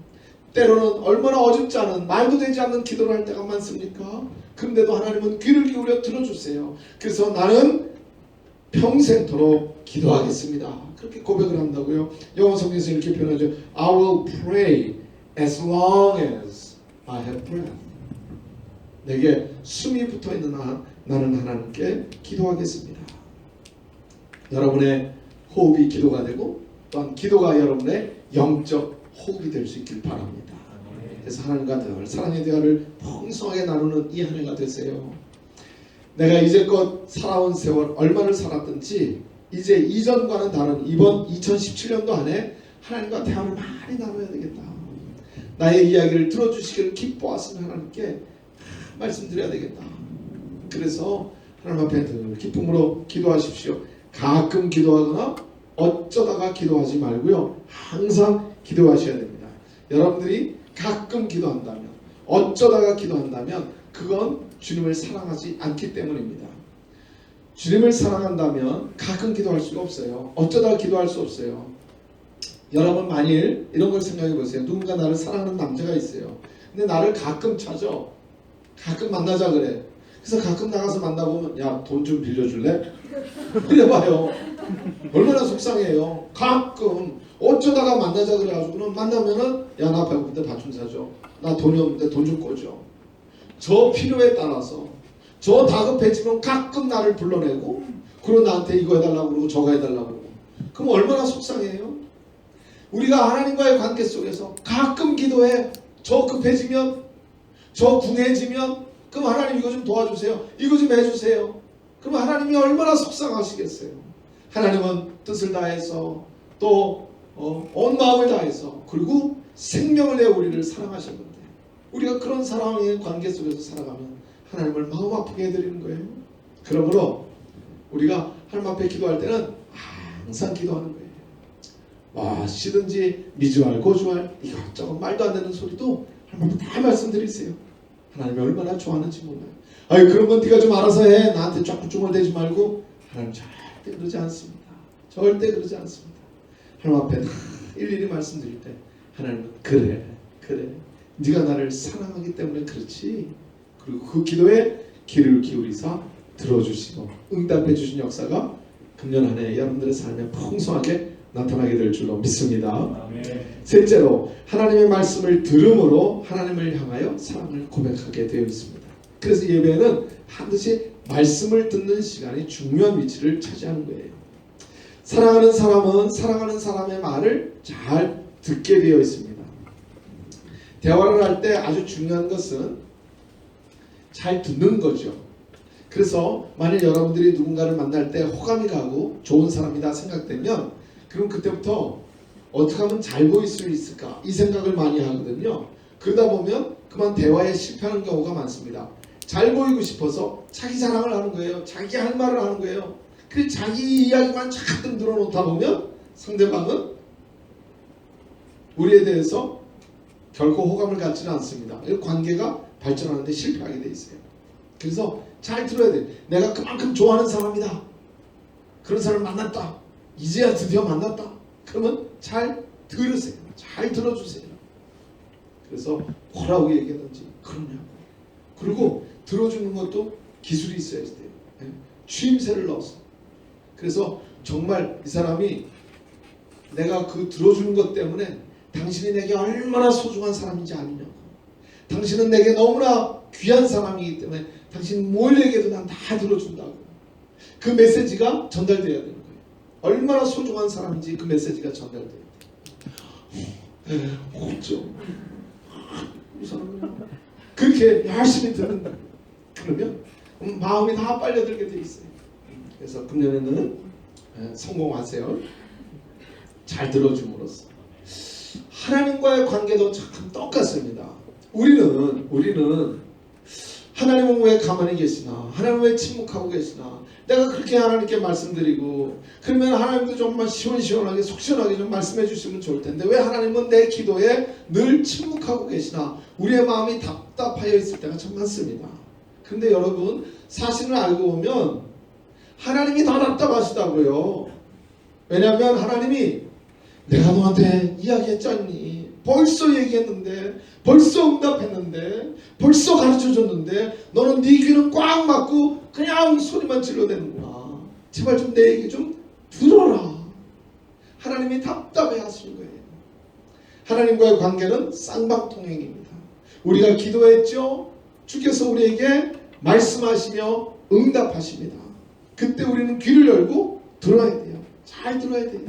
때로는 얼마나 어줍지 않은, 말도 되지 않는 기도를 할 때가 많습니까? 그런데도 하나님은 귀를 기울여 들어주세요. 그래서 나는 평생토록 기도하겠습니다. 그렇게 고백을 한다고요. 영어 성경에서 이렇게 표현하죠. I will pray as long as I have breath. 내게 숨이 붙어있는 한 나는 하나님께 기도하겠습니다. 여러분의 호흡이 기도가 되고, 또한 기도가 여러분의 영적 호흡이 될 수 있길 바랍니다. 그래서 하나님과 늘 사랑의 대화를 풍성하게 나누는 이 한 해가 되세요. 내가 이제껏 살아온 세월 얼마를 살았든지 이제 이전과는 다른 이번 2017년도 안에 하나님과 대화를 많이 나눠야 되겠다. 나의 이야기를 들어주시기를 기뻐하시는 하나님께 말씀드려야 되겠다. 그래서 하나님 앞에 늘 기쁨으로 기도하십시오. 가끔 기도하거나 어쩌다가 기도하지 말고요. 항상 기도하셔야 됩니다. 여러분들이 가끔 기도한다면, 어쩌다가 기도한다면 그건 주님을 사랑하지 않기 때문입니다. 주님을 사랑한다면 가끔 기도할 수가 없어요. 어쩌다가 기도할 수 없어요. 여러분 만일 이런 걸 생각해 보세요. 누군가 나를 사랑하는 남자가 있어요. 근데 나를 가끔 찾아. 가끔 만나자 그래. 그래서 가끔 나가서 만나보면 야, 돈 좀 빌려줄래? 그래봐요. 얼마나 속상해요. 가끔 어쩌다가 만나자 그래가지고는 만나면은 야, 나 배고픈데 밥 좀 사줘. 나 돈이 없는데 돈 좀 꿔줘. 저 필요에 따라서 저 다급해지면 가끔 나를 불러내고, 그리고 나한테 이거 해달라고 그러고 저거 해달라고 그러고. 그럼 얼마나 속상해요. 우리가 하나님과의 관계 속에서 가끔 기도해. 저 급해지면, 저 궁해지면, 그럼 하나님 이거 좀 도와주세요. 이거 좀 해주세요. 그럼 하나님이 얼마나 속상하시겠어요. 하나님은 뜻을 다해서 또 온 마음을 다해서, 그리고 생명을 내어 우리를 사랑하셨는데, 우리가 그런 사랑의 관계 속에서 살아가면 하나님을 마음 아프게 해드리는 거예요. 그러므로 우리가 하나님 앞에 기도할 때는 항상 기도하는 거예요. 무엇이든지 미주알 고주알 이것저것 말도 안 되는 소리도 하나님한테 다 말씀드리세요. 하나님이 얼마나 좋아하는지 몰라요. 아유, 그런 건 네가 좀 알아서 해. 나한테 자꾸 중얼대지 말고. 하나님 절대 그러지 않습니다. 절대 그러지 않습니다. 하나님 앞에 다 일일이 말씀드릴 때 하나님은 그래 네가 나를 사랑하기 때문에 그렇지. 그리고 그 기도에 귀를 기울이사 들어주시고 응답해 주신 역사가 금년 한 해 여러분들의 삶에 풍성하게 나타나게 될 줄로 믿습니다. 아멘. 셋째로, 하나님의 말씀을 들음으로 하나님을 향하여 사랑을 고백하게 되어 있습니다. 그래서 예배는 반드시 말씀을 듣는 시간이 중요한 위치를 차지하는 거예요. 사랑하는 사람은 사랑하는 사람의 말을 잘 듣게 되어 있습니다. 대화를 할 때 아주 중요한 것은 잘 듣는 거죠. 그래서 만일 여러분들이 누군가를 만날 때 호감이 가고 좋은 사람이다 생각되면, 그럼 그때부터 어떻게 하면 잘 보일 수 있을까, 이 생각을 많이 하거든요. 그러다 보면 그만 대화에 실패하는 경우가 많습니다. 잘 보이고 싶어서 자기 자랑을 하는 거예요. 자기 할 말을 하는 거예요. 그래서 자기 이야기만 잔뜩 늘어놓다 보면 상대방은 우리에 대해서 결코 호감을 갖지는 않습니다. 관계가 발전하는데 실패하게 돼 있어요. 그래서 잘 들어야 돼. 내가 그만큼 좋아하는 사람이다. 그런 사람을 만났다. 이제야 드디어 만났다. 그러면 잘 들으세요. 잘 들어주세요. 그래서 뭐라고 얘기하든지 그러냐고. 그리고 들어주는 것도 기술이 있어야 돼요. 추임새를 넣어서. 그래서 정말 이 사람이 내가 그 들어주는 것 때문에 당신이 내게 얼마나 소중한 사람인지 아느냐고. 당신은 내게 너무나 귀한 사람이기 때문에 당신 뭘 얘기해도 난 다 들어준다고. 그 메시지가 전달돼야 되는 거예요. 얼마나 소중한 사람인지 그 메시지가 전달돼야 돼요. 어쩌 이 사람은 그렇게 열심히 듣는다. 그러면 마음이 다 빨려들게 돼 있어요. 그래서 금년에는 성공하세요. 잘 들어줌으로써 하나님과의 관계도 참 똑같습니다. 우리는 하나님은 왜 가만히 계시나? 하나님은 왜 침묵하고 계시나? 내가 그렇게 하나님께 말씀드리고 그러면 하나님도 정말 시원시원하게 속 시원하게 좀 말씀해 주시면 좋을 텐데 왜 하나님은 내 기도에 늘 침묵하고 계시나? 우리의 마음이 답답하여 있을 때가 참 많습니다. 그런데 여러분 사실을 알고 보면 하나님이 더 답답하시다고요. 왜냐하면 하나님이 내가 너한테 이야기했잖니. 벌써 얘기했는데 벌써 응답했는데 벌써 가르쳐줬는데 너는 네 귀는 꽉 막고 그냥 소리만 질러대는구나. 제발 좀 내 얘기 좀 들어라. 하나님이 답답해 하시는 거예요. 하나님과의 관계는 쌍방통행입니다. 우리가 기도했죠. 주께서 우리에게 말씀하시며 응답하십니다. 그때 우리는 귀를 열고 들어야 돼요. 잘 들어야 돼요.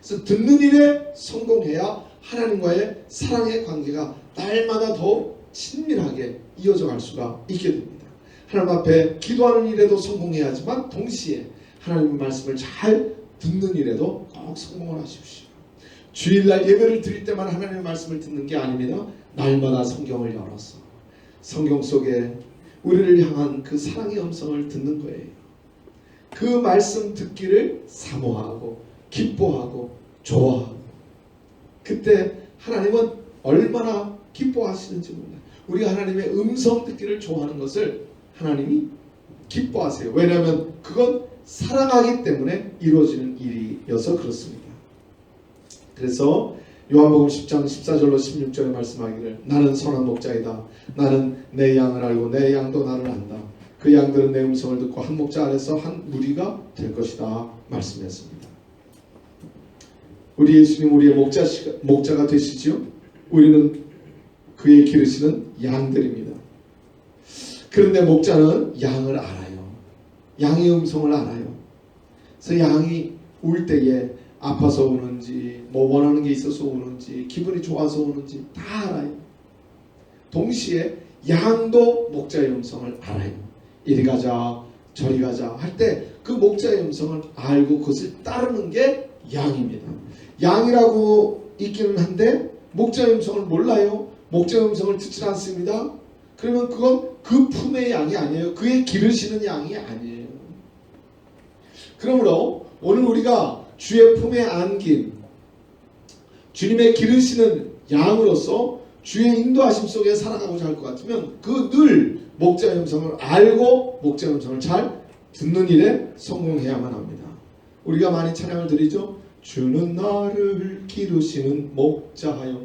그래서 듣는 일에 성공해야 하나님과의 사랑의 관계가 날마다 더 친밀하게 이어져 갈 수가 있게 됩니다. 하나님 앞에 기도하는 일에도 성공해야 하지만 동시에 하나님의 말씀을 잘 듣는 일에도 꼭 성공을 하십시오. 주일날 예배를 드릴 때만 하나님의 말씀을 듣는 게 아닙니다. 날마다 성경을 열어서 성경 속에 우리를 향한 그 사랑의 음성을 듣는 거예요. 그 말씀 듣기를 사모하고 기뻐하고 좋아하고 그때 하나님은 얼마나 기뻐하시는지 몰라요. 우리가 하나님의 음성 듣기를 좋아하는 것을 하나님이 기뻐하세요. 왜냐하면 그건 사랑하기 때문에 이루어지는 일이어서 그렇습니다. 그래서 요한복음 10장 14절로 16절에 말씀하기를 나는 선한 목자이다. 나는 내 양을 알고 내 양도 나를 안다. 그 양들은 내 음성을 듣고 한 목자 아래서 한 무리가 될 것이다 말씀했습니다. 우리 예수님 우리의 목자가 되시지요. 우리는 그의 기르시는 양들입니다. 그런데 목자는 양을 알아요. 양의 음성을 알아요. 그래서 양이 울 때에 아파서 우는지 뭐 원하는 게 있어서 우는지 기분이 좋아서 우는지 다 알아요. 동시에 양도 목자의 음성을 알아요. 이리 가자 저리 가자 할 때 그 목자의 음성을 알고 그것을 따르는 게 양입니다. 양이라고 있기는 한데 목자의 음성을 몰라요. 목자의 음성을 듣지 않습니다. 그러면 그건 그 품의 양이 아니에요. 그의 기르시는 양이 아니에요. 그러므로 오늘 우리가 주의 품에 안긴 주님의 기르시는 양으로서 주의 인도하심 속에 살아가고자 할 것 같으면 그 늘 목자의 음성을 알고 목자의 음성을 잘 듣는 일에 성공해야만 합니다. 우리가 많이 찬양을 드리죠. 주는 나를 기르시는 목자하여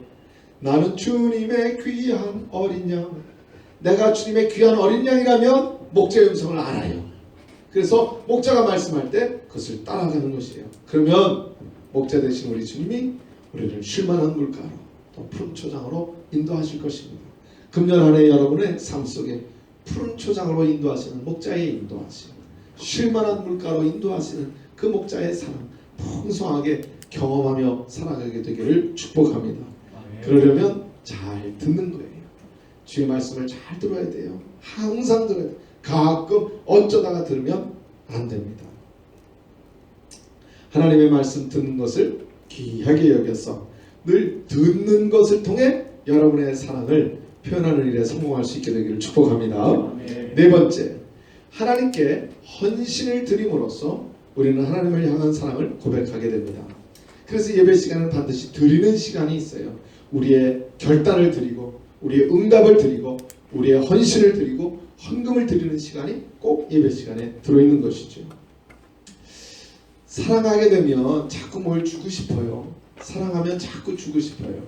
나는 주님의 귀한 어린 양. 내가 주님의 귀한 어린 양이라면 목자의 음성을 알아요. 그래서 목자가 말씀할 때 그것을 따라가는 것이에요. 그러면 목자 되신 우리 주님이 우리를 쉴만한 물가로 또 푸른 초장으로 인도하실 것입니다. 금년 한 해 여러분의 삶 속에 푸른 초장으로 인도하시는 목자의 인도하심, 쉴만한 물가로 인도하시는 그 목자의 사랑 풍성하게 경험하며 살아가게 되기를 축복합니다. 그러려면 잘 듣는 거예요. 주의 말씀을 잘 들어야 돼요. 항상 들어야 돼요. 가끔 어쩌다가 들으면 안 됩니다. 하나님의 말씀 듣는 것을 귀하게 여겨서 늘 듣는 것을 통해 여러분의 사랑을 표현하는 일에 성공할 수 있게 되기를 축복합니다. 네 번째, 하나님께 헌신을 드림으로써 우리는 하나님을 향한 사랑을 고백하게 됩니다. 그래서 예배 시간은 반드시 드리는 시간이 있어요. 우리의 결단을 드리고 우리의 응답을 드리고 우리의 헌신을 드리고 헌금을 드리는 시간이 꼭 예배 시간에 들어있는 것이죠. 사랑하게 되면 자꾸 뭘 주고 싶어요. 사랑하면 자꾸 주고 싶어요.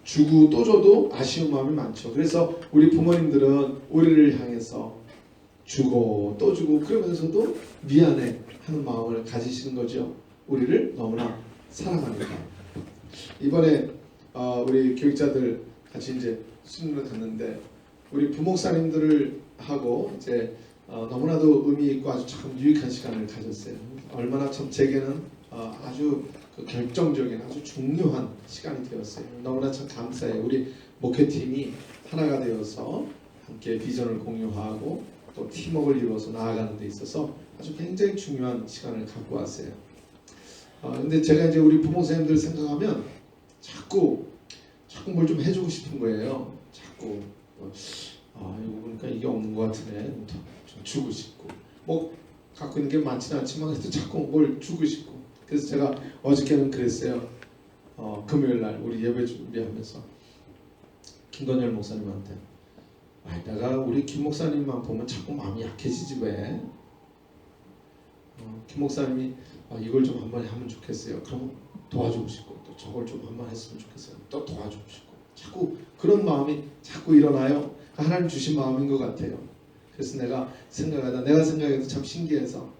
주고 또 줘도 아쉬운 마음이 많죠. 그래서 우리 부모님들은 우리를 향해서 주고 또 주고 그러면서도 미안해 하는 마음을 가지시는 거죠. 우리를 너무나 사랑합니다. 이번에 우리 교육자들 같이 이제 수능을 갔는데 우리 부목사님들을 하고 이제 너무나도 의미 있고 아주 참 유익한 시간을 가졌어요. 얼마나 참 제게는 아주 그 결정적인 아주 중요한 시간이 되었어요. 너무나 참 감사해요. 우리 목회팀이 하나가 되어서 함께 비전을 공유하고 또 팀워크를 이루어서 나아가는 데 있어서 아주 굉장히 중요한 시간을 갖고 왔어요. 근데 제가 이제 우리 부목사님들 생각하면 자꾸 뭘 좀 해주고 싶은 거예요. 자꾸 이거 보니까 이게 없는 것 같은데 좀 주고 싶고 뭐 갖고 있는 게 많지는 않지만 그래도 자꾸 뭘 주고 싶고 그래서 제가 어저께는 그랬어요. 금요일날 우리 예배 준비하면서 김건열 목사님한테 내가 우리 김 목사님만 보면 자꾸 마음이 약해지지 왜? 김 목사님이 이걸 좀 한번 하면 좋겠어요. 그러면 도와주고 싶고 또 저걸 좀 한번 했으면 좋겠어요. 또 도와주고 싶고 자꾸 그런 마음이 자꾸 일어나요. 하나님 주신 마음인 것 같아요. 그래서 내가 생각해도 참 신기해서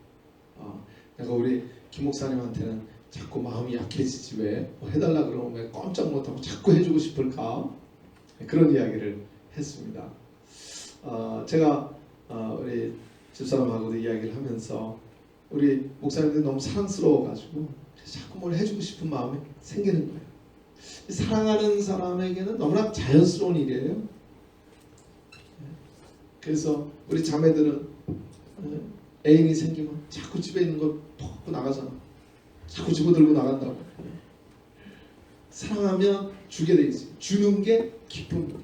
내가 우리 김 목사님한테는 자꾸 마음이 약해지지 왜? 뭐 해달라 그러면 왜 꼼짝 못하고 자꾸 해주고 싶을까? 그런 이야기를 했습니다. 제가 우리 집사람하고도 이야기를 하면서 우리 목사님들이 너무 사랑스러워가지고 자꾸 뭘 해주고 싶은 마음이 생기는 거예요. 사랑하는 사람에게는 너무나 자연스러운 일이에요. 그래서 우리 자매들은 애인이 생기면 자꾸 집에 있는 걸 퍼고 나가잖아. 자꾸 집어들고 나간다고. 사랑하면 주게 돼 있어요. 주는 게 기쁨이에요.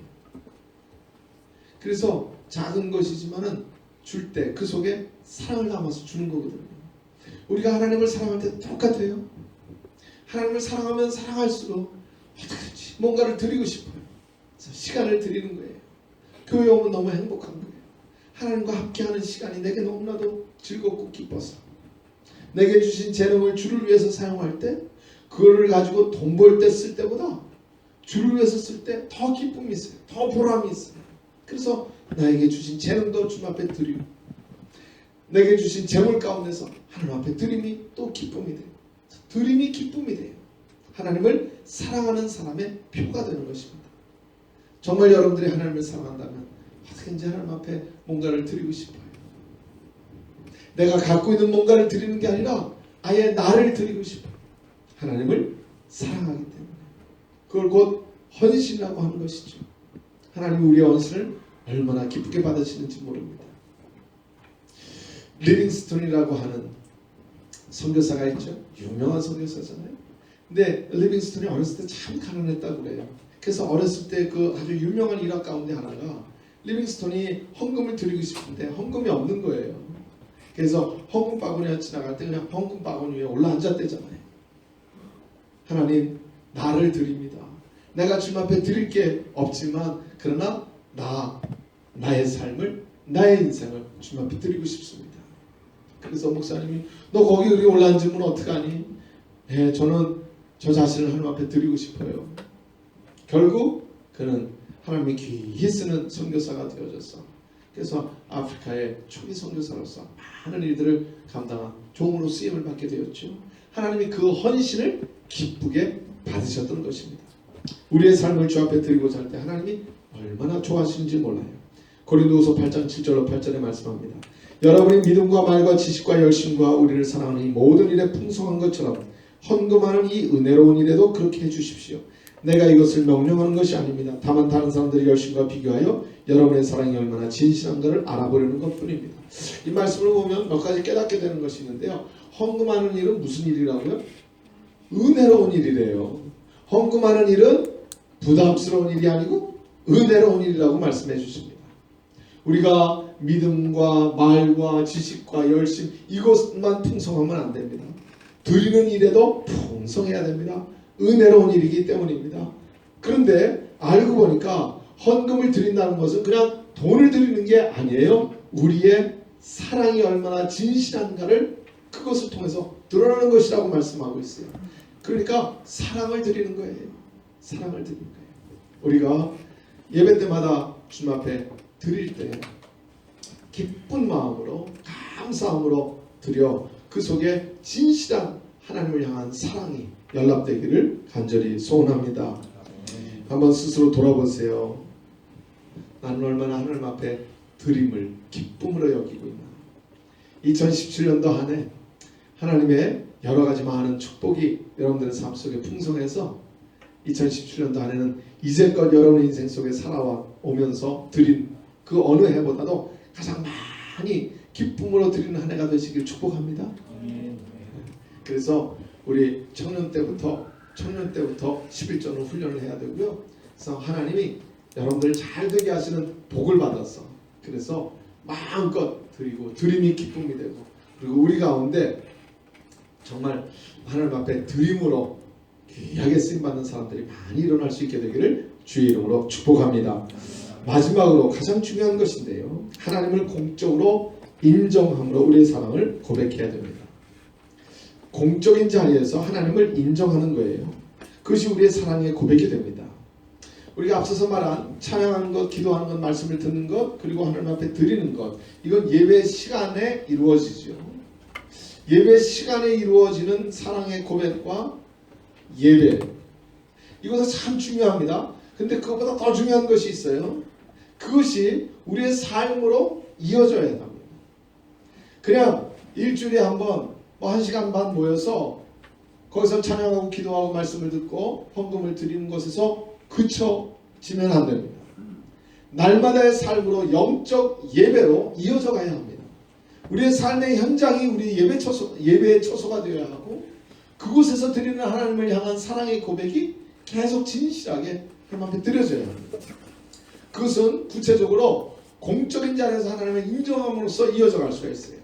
그래서 작은 것이지만은 줄 때 그 속에 사랑을 담아서 주는 거거든요. 우리가 하나님을 사랑할 때 똑같아요. 하나님을 사랑하면 사랑할수록 어떡하지? 뭔가를 드리고 싶어요. 그래서 시간을 드리는 거예요. 교회 오면 너무 행복한 거예요. 하나님과 함께하는 시간이 내게 너무나도 즐겁고 기뻐서 내게 주신 재능을 주를 위해서 사용할 때 그거를 가지고 돈 벌 때 쓸 때보다 주를 위해서 쓸 때 더 기쁨이 있어요. 더 보람이 있어요. 그래서 나에게 주신 재능도 주님 앞에 드리고 내게 주신 재물 가운데서 하나님 앞에 드림이 또 기쁨이 돼요. 드림이 기쁨이 돼요. 하나님을 사랑하는 사람의 표가 되는 것입니다. 정말 여러분들이 하나님을 사랑한다면 어떻게든지 하나님 앞에 뭔가를 드리고 싶어요. 내가 갖고 있는 뭔가를 드리는 게 아니라 아예 나를 드리고 싶어요. 하나님을 사랑하기 때문에. 그걸 곧 헌신이라고 하는 것이죠. 하나님이 우리의 헌신을 얼마나 기쁘게 받으시는지 모릅니다. 리빙스톤이라고 하는 선교사가 있죠. 유명한 선교사잖아요. 근데 리빙스톤이 어렸을 때 참 가난했다고 그래요. 그래서 어렸을 때 그 아주 유명한 일화 가운데 하나가 리빙스톤이 헌금을 드리고 싶은데 헌금이 없는 거예요. 그래서 헌금 바구니가 지나갈 때 그냥 헌금 바구니 위에 올라앉았대잖아요. 하나님 나를 드립니다. 내가 주님 앞에 드릴 게 없지만 그러나 나의 삶을 나의 인생을 주님 앞에 드리고 싶습니다. 그래서 목사님이 너 거기 올라앉으면 어떡하니? 저는 저 자신을 하나님 앞에 드리고 싶어요. 결국 그는 하나님이 귀히 쓰는 선교사가 되어졌어. 그래서 아프리카의 초기 선교사로서 많은 일들을 감당한 종으로 쓰임을 받게 되었죠. 하나님이 그 헌신을 기쁘게 받으셨던 것입니다. 우리의 삶을 주 앞에 드리고자 할 때 하나님이 얼마나 좋아하시는지 몰라요. 고린도후서 8장 7절로 8절에 말씀합니다. 여러분이 믿음과 말과 지식과 열심과 우리를 사랑하는 이 모든 일에 풍성한 것처럼 헌금하는 이 은혜로운 일에도 그렇게 해주십시오. 내가 이것을 명령하는 것이 아닙니다. 다만 다른 사람들의 열심과 비교하여 여러분의 사랑이 얼마나 진실한가를 알아보려는 것뿐입니다. 이 말씀을 보면 몇 가지 깨닫게 되는 것이 있는데요. 헌금하는 일은 무슨 일이라고요? 은혜로운 일이래요. 헌금하는 일은 부담스러운 일이 아니고 은혜로운 일이라고 말씀해 주십니다. 우리가 믿음과 말과 지식과 열심 이것만 풍성하면 안 됩니다. 드리는 일에도 풍성해야 됩니다. 은혜로운 일이기 때문입니다. 그런데 알고 보니까 헌금을 드린다는 것은 그냥 돈을 드리는 게 아니에요. 우리의 사랑이 얼마나 진실한가를 그것을 통해서 드러나는 것이라고 말씀하고 있어요. 그러니까 사랑을 드리는 거예요. 사랑을 드리는 거예요. 우리가 예배 때마다 주님 앞에 드릴 때 기쁜 마음으로 감사함으로 드려 그 속에 진실한 하나님을 향한 사랑이 연락되기를 간절히 소원합니다. 한번 스스로 돌아보세요. 나는 얼마나 하나님 앞에 드림을 기쁨으로 여기고 있나. 2017년도 한 해 하나님의 여러 가지 많은 축복이 여러분들의 삶 속에 풍성해서 2017년도 안에는 이제껏 여러분의 인생 속에 살아오면서 드린 그 어느 해보다도 가장 많이 기쁨으로 드리는 한 해가 되시길 축복합니다. 그래서 우리 청년 때부터 11전을 훈련을 해야 되고요. 그래서 하나님이 여러분들 잘 되게 하시는 복을 받아서 그래서 마음껏 드리고 드림이 기쁨이 되고 그리고 우리 가운데 정말 하나님 앞에 드림으로 귀하게 쓰임받는 사람들이 많이 일어날 수 있게 되기를 주의 이름으로 축복합니다. 마지막으로 가장 중요한 것인데요. 하나님을 공적으로 인정함으로 우리의 사랑을 고백해야 됩니다. 공적인 자리에서 하나님을 인정하는 거예요. 그것이 우리의 사랑의 고백이 됩니다. 우리가 앞서서 말한 찬양하는 것, 기도하는 것, 말씀을 듣는 것, 그리고 하나님 앞에 드리는 것, 이건 예배 시간에 이루어지죠. 예배 시간에 이루어지는 사랑의 고백과 예배, 이것은 참 중요합니다. 근데 그것보다 더 중요한 것이 있어요. 그것이 우리의 삶으로 이어져야 합니다. 그냥 일주일에 한번 뭐 1시간 반 모여서 거기서 찬양하고 기도하고 말씀을 듣고 헌금을 드리는 것에서 그쳐지면 안 됩니다. 날마다의 삶으로 영적 예배로 이어져 가야 합니다. 우리의 삶의 현장이 우리 예배의 처소가 되어야 하고 그곳에서 드리는 하나님을 향한 사랑의 고백이 계속 진실하게 하나님 앞에 드려져야 합니다. 그것은 구체적으로 공적인 자리에서 하나님을 인정함으로써 이어져 갈 수가 있어요.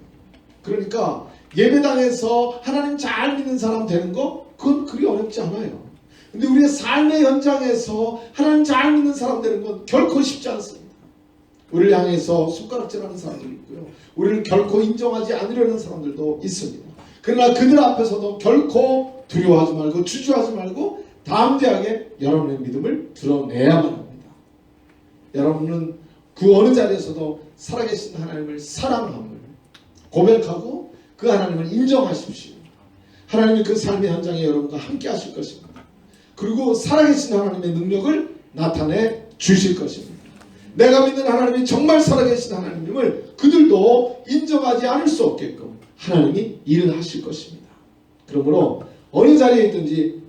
그러니까 예배당에서 하나님 잘 믿는 사람 되는 거 그건 그리 어렵지 않아요. 근데 우리의 삶의 현장에서 하나님 잘 믿는 사람 되는 건 결코 쉽지 않습니다. 우리를 향해서 손가락질하는 사람도 있고요. 우리를 결코 인정하지 않으려는 사람들도 있습니다. 그러나 그들 앞에서도 결코 두려워하지 말고 주저하지 말고 담대하게 여러분의 믿음을 드러내야만 합니다. 여러분은 그 어느 자리에서도 살아계신 하나님을 사랑함을 고백하고 그 하나님을 인정하십시오. 하나님이 그 삶의 현장에 여러분과 함께 하실 것입니다. 그리고 살아계신 하나님의 능력을 나타내 주실 것입니다. 내가 믿는 하나님이 정말 살아계신 하나님임을 그들도 인정하지 않을 수 없게끔 하나님이 일을 하실 것입니다. 그러므로 어느 자리에 있든지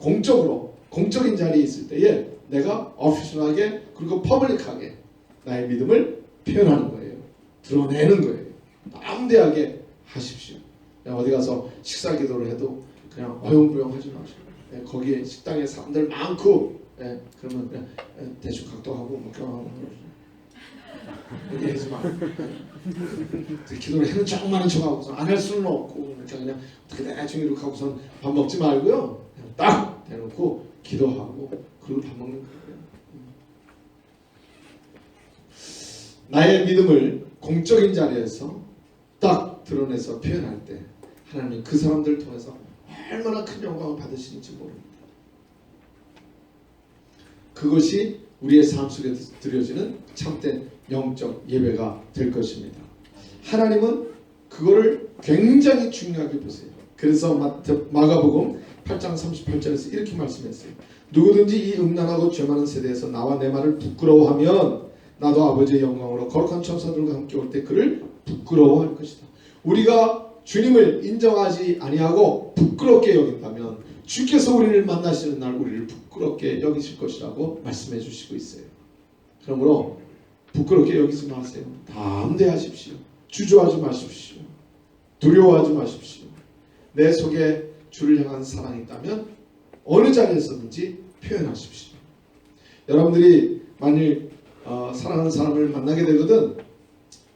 공적인 자리에 있을 때에 내가 오피셜하게 그리고 퍼블릭하게 나의 믿음을 표현하는 거예요. 드러내는 거예요. 담대하게 하십시오. 어디 가서 식사 기도를 해도 그냥 어영부영 하지 마시고 거기에 식당에 사람들 많고 그러면 그냥 대충 각도하고 뭐 그런 얘기하지 마. 기도를 해는 조금만한 척하고서 안 할 수는 없고 그냥 어떻게 대충 이렇게 하고선 밥 먹지 말고요. 그냥 딱 대놓고 기도하고 그리고 밥 먹는 거예요. 나의 믿음을 공적인 자리에서 딱 드러내서 표현할 때 하나님이 그 사람들을 통해서 얼마나 큰 영광을 받으시는지 모릅니다. 그것이 우리의 삶 속에 드려지는 참된 영적 예배가 될 것입니다. 하나님은 그거를 굉장히 중요하게 보세요. 그래서 마가복음 8장 38절에서 이렇게 말씀했어요. 누구든지 이 음란하고 죄 많은 세대에서 나와 내 말을 부끄러워하면 나도 아버지의 영광으로 거룩한 천사들과 함께 올 때 그를 부끄러워할 것이다. 우리가 주님을 인정하지 아니하고 부끄럽게 여긴다면 주께서 우리를 만나시는 날 우리를 부끄럽게 여기실 것이라고 말씀해 주시고 있어요. 그러므로 부끄럽게 여기지 마세요. 담대하십시오. 주저하지 마십시오. 두려워하지 마십시오. 내 속에 주를 향한 사랑이 있다면 어느 자리에서든지 표현하십시오. 여러분들이 만일 사랑하는 사람을 만나게 되거든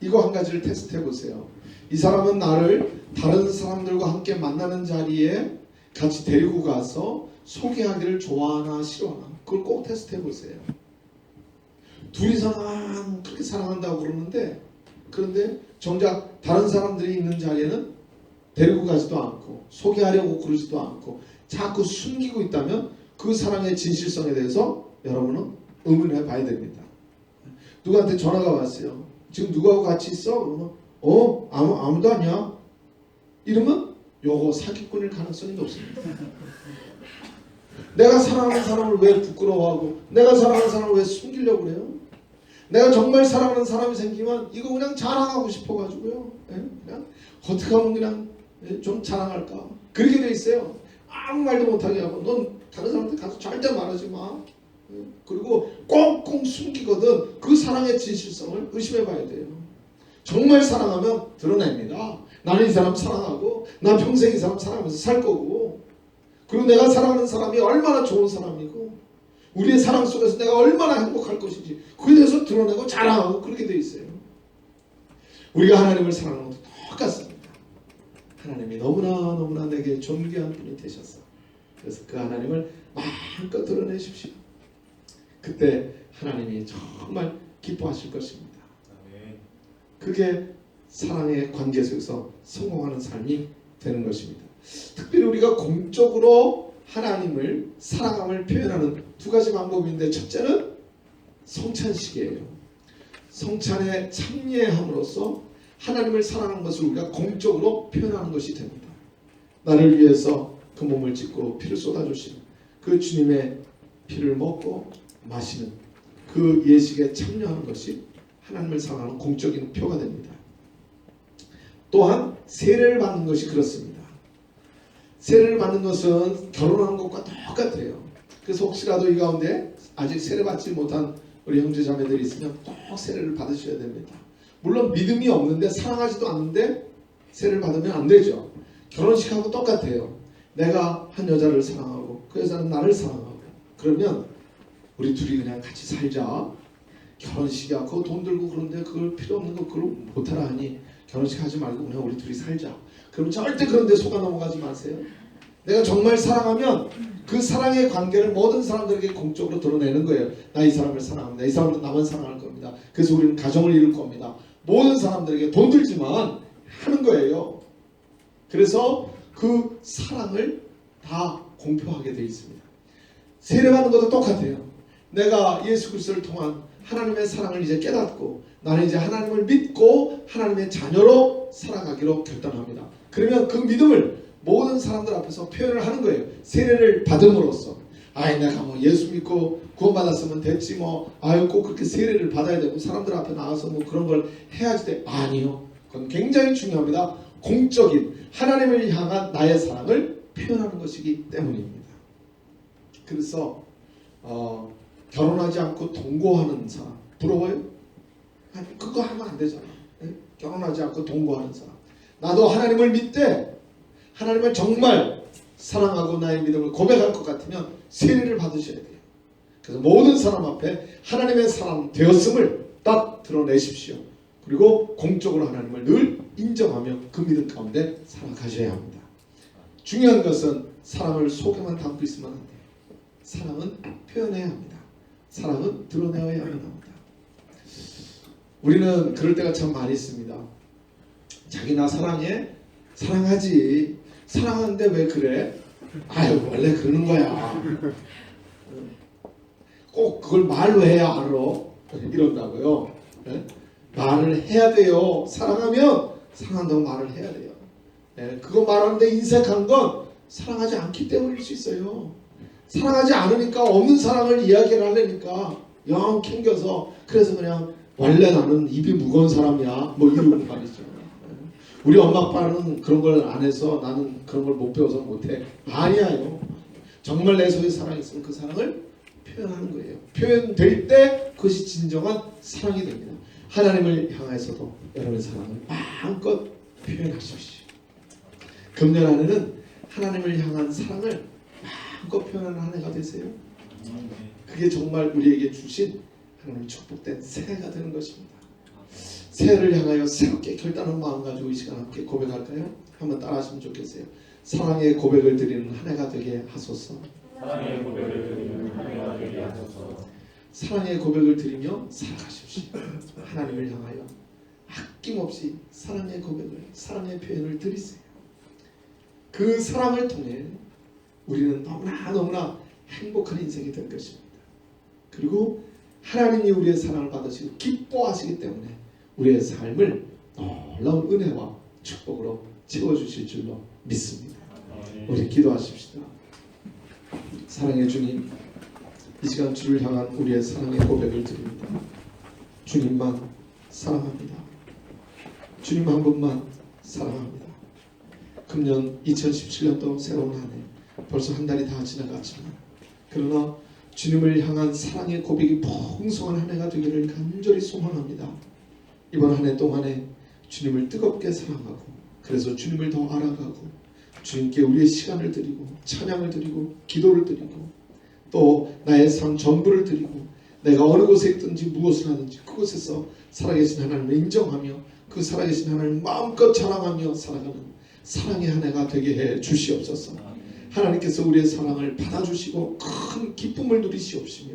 이거 한 가지를 테스트해 보세요. 이 사람은 나를 다른 사람들과 함께 만나는 자리에 같이 데리고 가서 소개하기를 좋아하나 싫어하나 그걸 꼭 테스트해 보세요. 둘이서만 그렇게 사랑한다고 그러는데 그런데 정작 다른 사람들이 있는 자리에는 데리고 가지도 않고 소개하려고 그러지도 않고 자꾸 숨기고 있다면 그 사랑의 진실성에 대해서 여러분은 의문해 봐야 됩니다. 누구한테 전화가 왔어요. 지금 누구하고 같이 있어? 그러면 아무도 아니야. 이러면 요거 사기꾼일 가능성이 높습니다. 내가 사랑하는 사람을 왜 부끄러워하고 내가 사랑하는 사람을 왜 숨기려고 그래요? 내가 정말 사랑하는 사람이 생기면 이거 그냥 자랑하고 싶어가지고요. 그냥 어떻게 하면 그냥 좀 자랑할까? 그렇게 돼 있어요. 아무 말도 못하게 하고 넌 다른 사람한테 가서 절대 말하지 마. 그리고 꽁꽁 숨기거든 그 사랑의 진실성을 의심해 봐야 돼요. 정말 사랑하면 드러냅니다. 나는 이 사람 사랑하고 난 평생 이 사람 사랑하면서 살 거고, 그리고 내가 사랑하는 사람이 얼마나 좋은 사람이고 우리의 사랑 속에서 내가 얼마나 행복할 것인지 그에 대해서 드러내고 자랑하고 그렇게 돼 있어요. 우리가 하나님을 사랑하는 것도 똑같습니다. 하나님이 너무나 내게 존귀한 분이 되셨어. 그래서 그 하나님을 마음껏 드러내십시오. 그때 하나님이 정말 기뻐하실 것입니다. 그게 사랑의 관계 속에서 성공하는 삶이 되는 것입니다. 특별히 우리가 공적으로 하나님을 사랑함을 표현하는 두 가지 방법인데, 첫째는 성찬식이에요. 성찬에 참여함으로써 하나님을 사랑하는 것을 우리가 공적으로 표현하는 것이 됩니다. 나를 위해서 그 몸을 찢고 피를 쏟아주시는 그 주님의 피를 먹고 마시는 그 예식에 참여하는 것이 하나님을 사랑하는 공적인 표가 됩니다. 또한 세례를 받는 것이 그렇습니다. 세례를 받는 것은 결혼하는 것과 똑같아요. 그래서 혹시라도 이 가운데 아직 세례 받지 못한 우리 형제 자매들이 있으면 꼭 세례를 받으셔야 됩니다. 물론 믿음이 없는데 사랑하지도 않는데 세례를 받으면 안 되죠. 결혼식하고 똑같아요. 내가 한 여자를 사랑하고 그 여자는 나를 사랑하고, 그러면 우리 둘이 그냥 같이 살자. 결혼식이야 그거 돈 들고 그런데 그걸 필요 없는 거 그걸 못하라 하니 결혼식 하지 말고 그냥 우리 둘이 살자. 그럼 절대 그런 데 속아 넘어가지 마세요. 내가 정말 사랑하면 그 사랑의 관계를 모든 사람들에게 공적으로 드러내는 거예요. 나 이 사람을 사랑합니다. 이 사람도 나만 사랑할 겁니다. 그래서 우리는 가정을 이룰 겁니다. 모든 사람들에게 돈 들지만 하는 거예요. 그래서 그 사랑을 다 공표하게 되어 있습니다. 세례받는 것도 똑같아요. 내가 예수 그리스도를 통한 하나님의 사랑을 이제 깨닫고 나는 이제 하나님을 믿고 하나님의 자녀로 살아가기로 결단합니다. 그러면 그 믿음을 모든 사람들 앞에서 표현을 하는 거예요. 세례를 받음으로써 아이 내가 뭐 예수 믿고 구원받았으면 됐지 뭐 아유 꼭 그렇게 세례를 받아야 되고 사람들 앞에 나와서 뭐 그런 걸 해야지 돼. 아니요. 그건 굉장히 중요합니다. 공적인 하나님을 향한 나의 사랑을 표현하는 것이기 때문입니다. 그래서 결혼하지 않고 동거하는 사람 부러워요? 아니 그거 하면 안 되잖아. 네? 결혼하지 않고 동거하는 사람, 나도 하나님을 믿되 하나님을 정말 사랑하고 나의 믿음을 고백할 것 같으면 세례를 받으셔야 돼요. 그래서 모든 사람 앞에 하나님의 사람 되었음을 딱 드러내십시오. 그리고 공적으로 하나님을 늘 인정하며 그 믿음 가운데 살아가셔야 합니다. 중요한 것은 사랑을 속에만 담고 있으면 안 돼요. 사랑은 표현해야 합니다. 사랑은 드러내어야 합니다. 우리는 그럴 때가 참 많이 있습니다. 자기 나 사랑해? 사랑하지. 사랑하는데 왜 그래? 아유 원래 그러는 거야. 꼭 그걸 말로 해야 알아. 이런다고요. 네? 말을 해야 돼요. 사랑하면 사랑한다고 말을 해야 돼요. 네? 그거 말하는데 인색한 건 사랑하지 않기 때문일 수 있어요. 사랑하지 않으니까 없는 사랑을 이야기를 하려니까 영 캥겨서 그래서 그냥 원래 나는 입이 무거운 사람이야 뭐 이러고 말이죠. 우리 엄마 아빠는 그런 걸 안 해서 나는 그런 걸 못 배워서 못해. 아니야요. 정말 내 속에 사랑이 있으면 그 사랑을 표현하는 거예요. 표현될 때 그것이 진정한 사랑이 됩니다. 하나님을 향해서도 여러분의 사랑을 마음껏 표현하십시오. 금년 한 해는 하나님을 향한 사랑을 마음껏 표현하는 한 해가 되세요. 그게 정말 우리에게 주신 하나님의 축복된 새해가 되는 것입니다. 새해를 향하여 새롭게 결단한 마음 가지고 이 시간 함께 고백할까요? 한번 따라 하시면 좋겠어요. 사랑의 고백을 드리는 한 해가 되게 하소서. 사랑의 고백을 드리는 한 해가 되게 하소서. 사랑의 고백을 드리며 살아가십시오. 하나님을 향하여 아낌없이 사랑의 고백을, 사랑의 표현을 드리세요. 그 사랑을 통해 우리는 너무나 행복한 인생이 될 것입니다. 그리고 하나님이 우리의 사랑을 받으시고 기뻐하시기 때문에 우리의 삶을 놀라운 은혜와 축복으로 채워주실 줄로 믿습니다. 우리 기도하십시다. 사랑의 주님, 이 시간 주를 향한 우리의 사랑의 고백을 드립니다. 주님만 사랑합니다. 주님 한 분만 사랑합니다. 금년 2017년도 새로운 한 해 벌써 한 달이 다 지나갔지만 그러나 주님을 향한 사랑의 고백이 풍성한 한 해가 되기를 간절히 소망합니다. 이번 한 해 동안에 주님을 뜨겁게 사랑하고 그래서 주님을 더 알아가고 주님께 우리의 시간을 드리고 찬양을 드리고 기도를 드리고 또 나의 삶 전부를 드리고 내가 어느 곳에 있든지 무엇을 하든지 그곳에서 살아계신 하나님을 인정하며 그 살아계신 하나님을 마음껏 자랑하며 살아가는 사랑의 한 해가 되게 해 주시옵소서. 하나님께서 우리의 사랑을 받아주시고 큰 기쁨을 누리시옵시며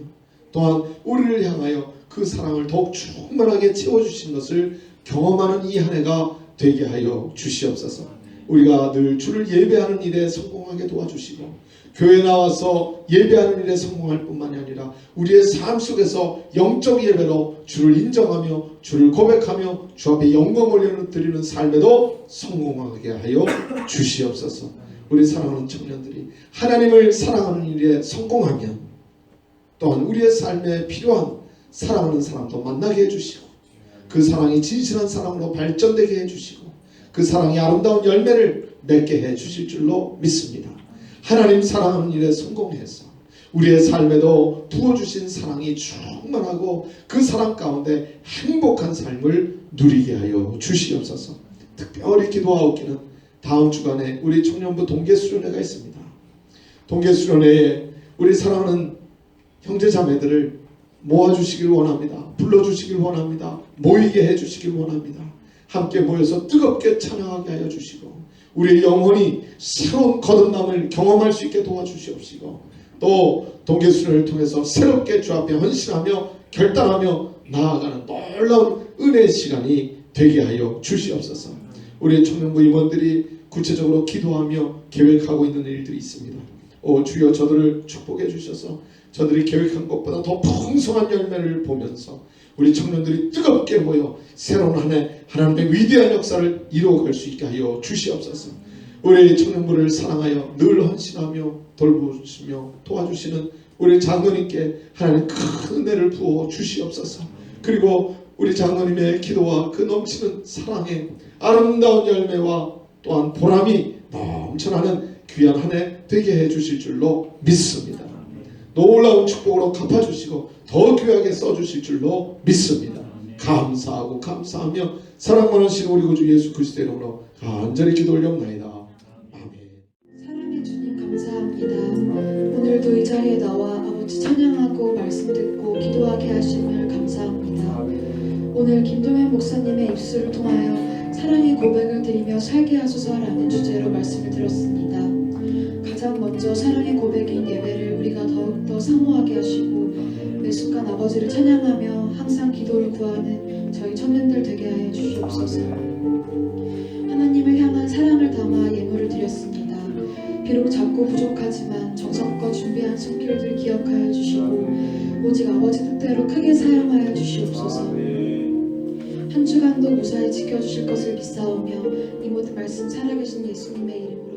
또한 우리를 향하여 그 사랑을 더욱 충만하게 채워주신 것을 경험하는 이 한 해가 되게 하여 주시옵소서. 우리가 늘 주를 예배하는 일에 성공하게 도와주시고 교회 나와서 예배하는 일에 성공할 뿐만이 아니라 우리의 삶 속에서 영적 예배로 주를 인정하며 주를 고백하며 주 앞에 영광 올려드리는 삶에도 성공하게 하여 주시옵소서. 우리 사랑하는 청년들이 하나님을 사랑하는 일에 성공하면 또한 우리의 삶에 필요한 사랑하는 사람도 만나게 해주시고 그 사랑이 진실한 사랑으로 발전되게 해주시고 그 사랑이 아름다운 열매를 맺게 해주실 줄로 믿습니다. 하나님 사랑하는 일에 성공해서 우리의 삶에도 부어주신 사랑이 충만하고 그 사랑 가운데 행복한 삶을 누리게 하여 주시옵소서. 특별히 기도하옵기는 다음 주간에 우리 청년부 동계수련회가 있습니다. 동계수련회에 우리 사랑하는 형제자매들을 모아주시길 원합니다. 불러주시길 원합니다. 모이게 해주시길 원합니다. 함께 모여서 뜨겁게 찬양하게 하여 주시고 우리의 영혼이 새로운 거듭남을 경험할 수 있게 도와주시옵시고 또 동계수련을 통해서 새롭게 주 앞에 헌신하며 결단하며 나아가는 놀라운 은혜의 시간이 되게 하여 주시옵소서. 우리 청년부 임원들이 구체적으로 기도하며 계획하고 있는 일들이 있습니다. 주여 저들을 축복해 주셔서 저들이 계획한 것보다 더 풍성한 열매를 보면서 우리 청년들이 뜨겁게 모여 새로운 한 해 하나님의 위대한 역사를 이루어갈 수 있게 하여 주시옵소서. 우리 청년부를 사랑하여 늘 헌신하며 돌보시며 도와주시는 우리 장로님께 하나님 큰 은혜를 부어 주시옵소서. 그리고 우리 장로님의 기도와 그 넘치는 사랑의 아름다운 열매와 또한 보람이 넘쳐나는 귀한 한 해 되게 해주실 줄로 믿습니다. 놀라운 축복으로 갚아주시고 더 귀하게 써주실 줄로 믿습니다. 감사하고 감사하며 사랑 많으신 우리 구주 예수 그리스도의 이름으로 간절히 기도 올려옵나이다. 아멘. 사랑의 주님 감사합니다. 오늘도 이 자리에 나와 아버지 찬양하고 말씀 듣고 기도하게 하심을 감사합니다. 오늘 김동현 목사님의 입술을 통하여 사랑의 고백을 드리며 살게 하소서라는 주제로 말씀을 들었습니다. 가장 먼저 사랑의 고백인 예배를 우리가 더욱더 사모하게 하시고 매 순간 아버지를 찬양하며 항상 기도를 구하는 저희 청년들 되게 하여 주시옵소서. 하나님을 향한 사랑을 담아 예물을 드렸습니다. 비록 작고 부족하지만 정성껏 준비한 손길들 기억하여 주시고 오직 아버지 뜻대로 크게 사용하여 주시옵소서. 한 주간도 무사히 지켜주실 것을 믿사오며 이 모든 말씀 살아계신 예수님의 이름으로